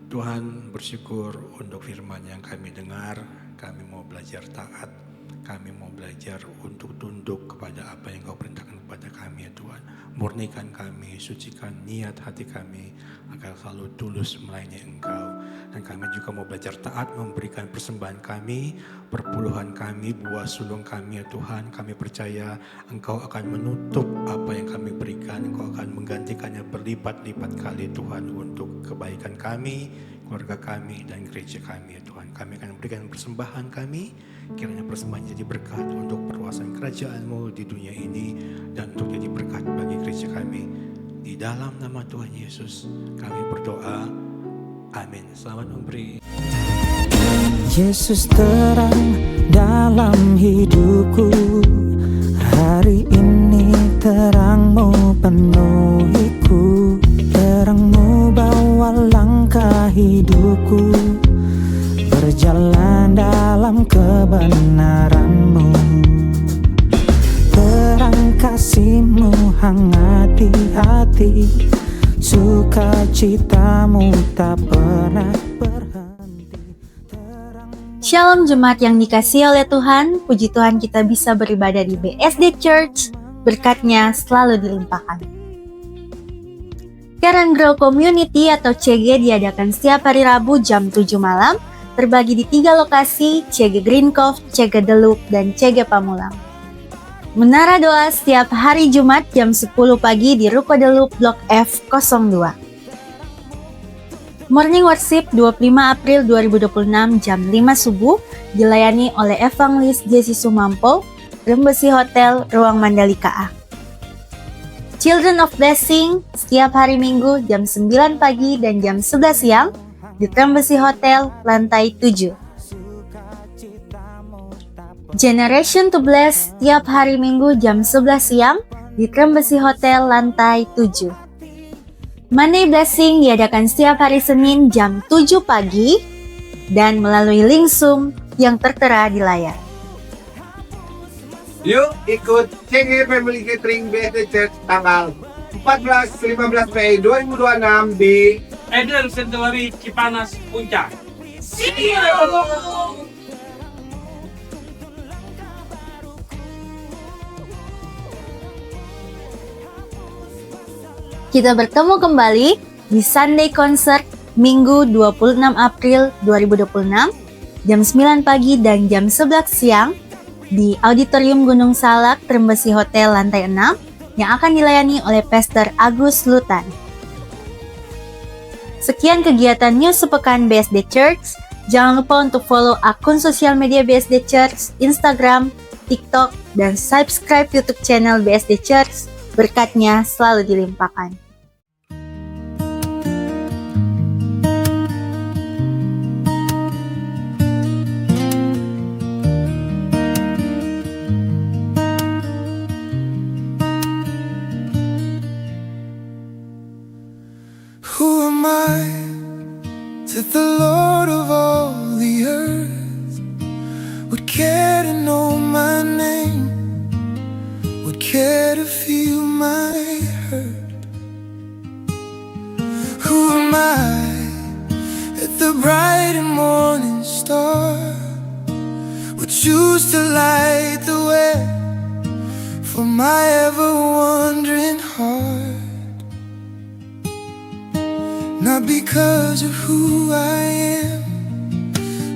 Speaker 3: Tuhan, bersyukur untuk firman yang kami dengar. Kami mau belajar taat. Kami mau belajar untuk tunduk kepada apa yang Kau perintahkan kepada kami ya Tuhan. Murnikan kami, sucikan niat hati kami agar selalu tulus melayani Engkau. Dan kami juga mau belajar taat memberikan persembahan kami, perpuluhan kami, buah sulung kami ya Tuhan. Kami percaya Engkau akan menutup apa yang kami berikan, Engkau akan menggantikannya berlipat-lipat kali Tuhan untuk kebaikan kami, keluarga kami, dan gereja kami ya Tuhan. Kami akan berikan persembahan kami, kiranya persembahan jadi berkat untuk perluasan kerajaan-Mu di dunia ini dan untuk jadi berkat bagi gereja kami. Di dalam nama Tuhan Yesus kami berdoa. Amin. Selamat memberi.
Speaker 4: Yesus terang dalam hidupku. Hari ini terang-Mu penuhiku. Terang-Mu bawa langkah hidupku, berjalan dalam kebenaran-Mu. Terang kasih-Mu hangati hati, sukacita-Mu tak pernah berhenti.
Speaker 5: Shalom jemaat yang dikasihi oleh Tuhan, puji Tuhan kita bisa beribadah di BSD Church, berkatnya selalu dilimpahkan. Care and Grow Community atau CG diadakan setiap hari Rabu jam 7 malam, terbagi di 3 lokasi, CG Green Cove, CG The Loop, dan CG Pamulang. Menara doa setiap hari Jumat jam 10 pagi di Ruko The Loop Blok F02. Morning Worship 25 April 2026 jam 5 subuh dilayani oleh Evangelis Jesse Sumampo, Rembesi Hotel, Ruang Mandalika A. Children of Blessing setiap hari Minggu jam 9 pagi dan jam 11 siang di Rembesi Hotel, lantai 7. Generation to Bless setiap hari Minggu jam 11 siang di Rembesi Hotel, lantai 7. Money Blessing diadakan setiap hari Senin jam 7 pagi dan melalui link Zoom yang tertera di layar.
Speaker 6: Yuk ikut CG Family Gathering BSD Church tanggal 14-15 Mei 2026 di
Speaker 7: Eden Sentelari Cipanas Puncak.
Speaker 5: Kita bertemu kembali di Sunday Concert Minggu 26 April 2026 jam 9 pagi dan jam 11 siang di Auditorium Gunung Salak, Rembesi Hotel, lantai 6 yang akan dilayani oleh Pastor Agus Lutan. Sekian kegiatan News Sepekan BSD Church. Jangan lupa untuk follow akun sosial media BSD Church, Instagram, TikTok, dan subscribe YouTube channel BSD Church. Berkatnya selalu dilimpahkan.
Speaker 4: Who am I that the Lord of all the earth would care to know my name, would care to feel my hurt? Who am I that the bright and morning star would choose to light the way for my ever-wandering heart? Not because of who I am,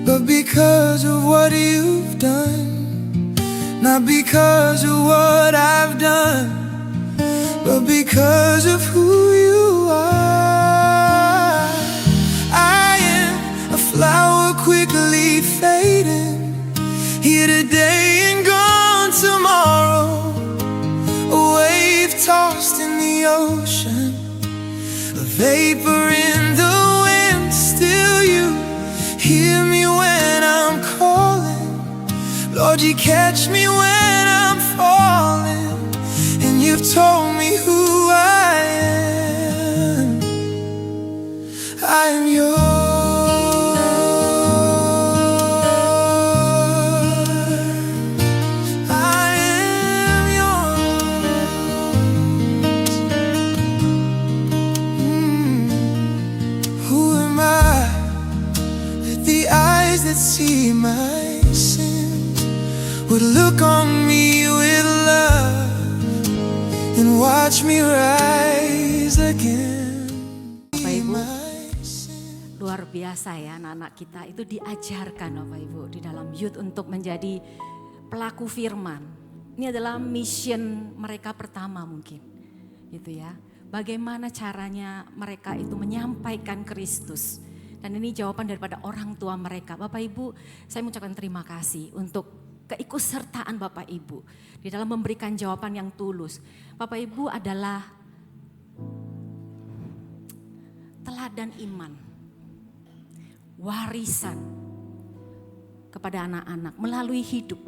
Speaker 4: but because of what you've done. Not because of what I've done, but because of who you are. I am a flower quickly fading, here today and gone tomorrow. A wave tossed in the ocean, a vapor in the wind. Still you hear me when I'm calling. Lord, you catch me when I'm falling. And you've told me who I am. I am yours. I am yours. Who am I that the eyes that see my sins look on me with love and watch me rise again.
Speaker 1: Bapak Ibu, luar biasa ya anak-anak kita itu diajarkan Bapak Ibu di dalam youth untuk menjadi pelaku firman. Ini adalah mission mereka pertama mungkin gitu ya. Bagaimana caranya mereka itu menyampaikan Kristus. Dan ini jawaban daripada orang tua mereka. Bapak Ibu, saya mengucapkan terima kasih untuk keikutsertaan Bapak Ibu di dalam memberikan jawaban yang tulus. Bapak Ibu adalah teladan iman, warisan kepada anak-anak melalui hidup.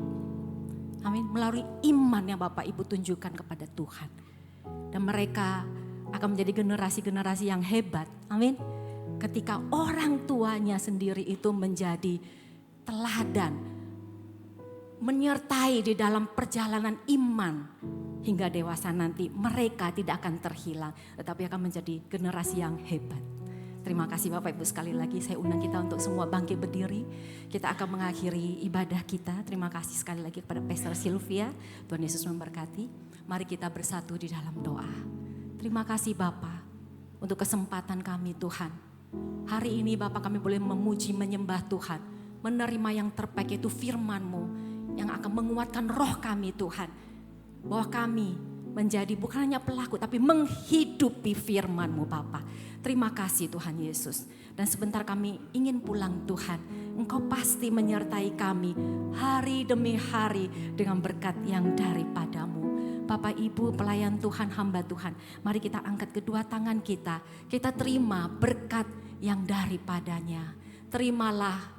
Speaker 1: Amin, melalui iman yang Bapak Ibu tunjukkan kepada Tuhan. Dan mereka akan menjadi generasi-generasi yang hebat. Amin. Ketika orang tuanya sendiri itu menjadi teladan, menyertai di dalam perjalanan iman hingga dewasa nanti, mereka tidak akan terhilang, tetapi akan menjadi generasi yang hebat. Terima kasih Bapak Ibu, sekali lagi saya undang kita untuk semua bangkit berdiri. Kita akan mengakhiri ibadah kita. Terima kasih sekali lagi kepada Pastor Sylvia. Tuhan Yesus memberkati. Mari kita bersatu di dalam doa. Terima kasih Bapa untuk kesempatan kami Tuhan. Hari ini Bapa kami boleh memuji menyembah Tuhan. Menerima yang terbaik yaitu firman-Mu yang akan menguatkan roh kami Tuhan. Bahwa kami menjadi bukan hanya pelaku tapi menghidupi firman-Mu Bapa. Terima kasih Tuhan Yesus. Dan sebentar kami ingin pulang Tuhan. Engkau pasti menyertai kami hari demi hari dengan berkat yang daripadamu. Bapak Ibu pelayan Tuhan, hamba Tuhan. Mari kita angkat kedua tangan kita. Kita terima berkat yang daripadanya. Terimalah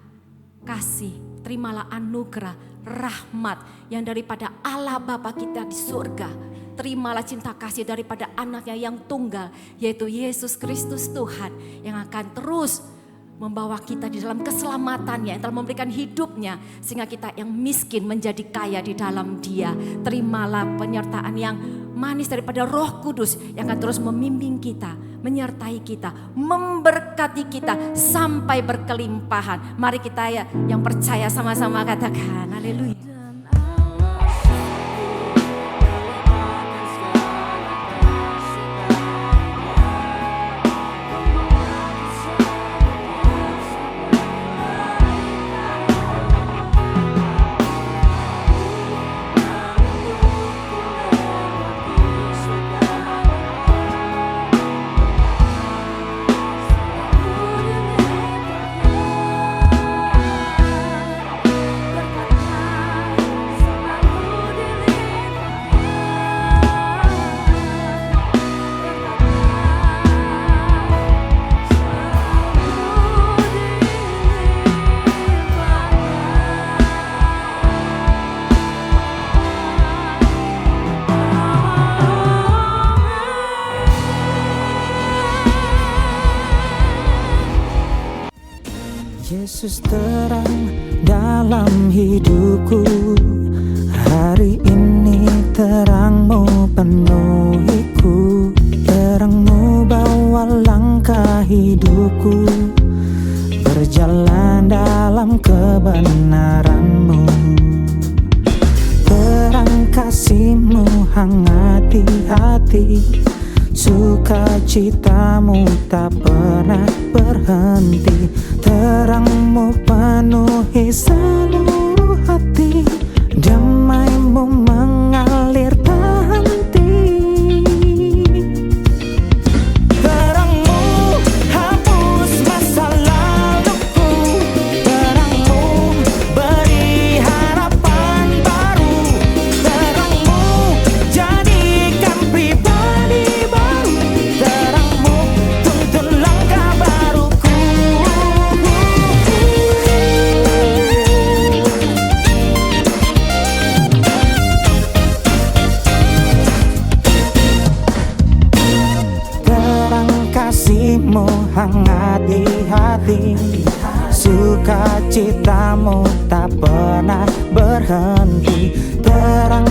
Speaker 1: kasih, terimalah anugerah, rahmat yang daripada Allah Bapa kita di surga. Terimalah cinta kasih daripada anaknya yang tunggal, yaitu Yesus Kristus Tuhan, yang akan terus membawa kita di dalam keselamatannya, yang telah memberikan hidupnya, sehingga kita yang miskin menjadi kaya di dalam Dia. Terimalah penyertaan yang manis daripada Roh Kudus, yang akan terus membimbing kita, menyertai kita, memberkati kita sampai berkelimpahan. Mari kita ya yang percaya sama-sama katakan haleluya.
Speaker 8: Yesus terang dalam hidupku. Hari ini terang-Mu penuhiku. Terang-Mu bawa langkah hidupku, berjalan dalam kebenaran-Mu. Terang kasih-Mu hangati hati, sukacita-Mu tak pernah berhenti. Terang-Mu penuhi seluruh hati, damai-Mu mengalir tak henti. Terang-Mu hapus masa laluku, terang-Mu beri harapan baru, terang-Mu jadikan pribadi baru, terang-Mu tuntun langkah baruku. Terang kasih-Mu hangat di hati, sukacita-Mu tak pernah berhenti. Terang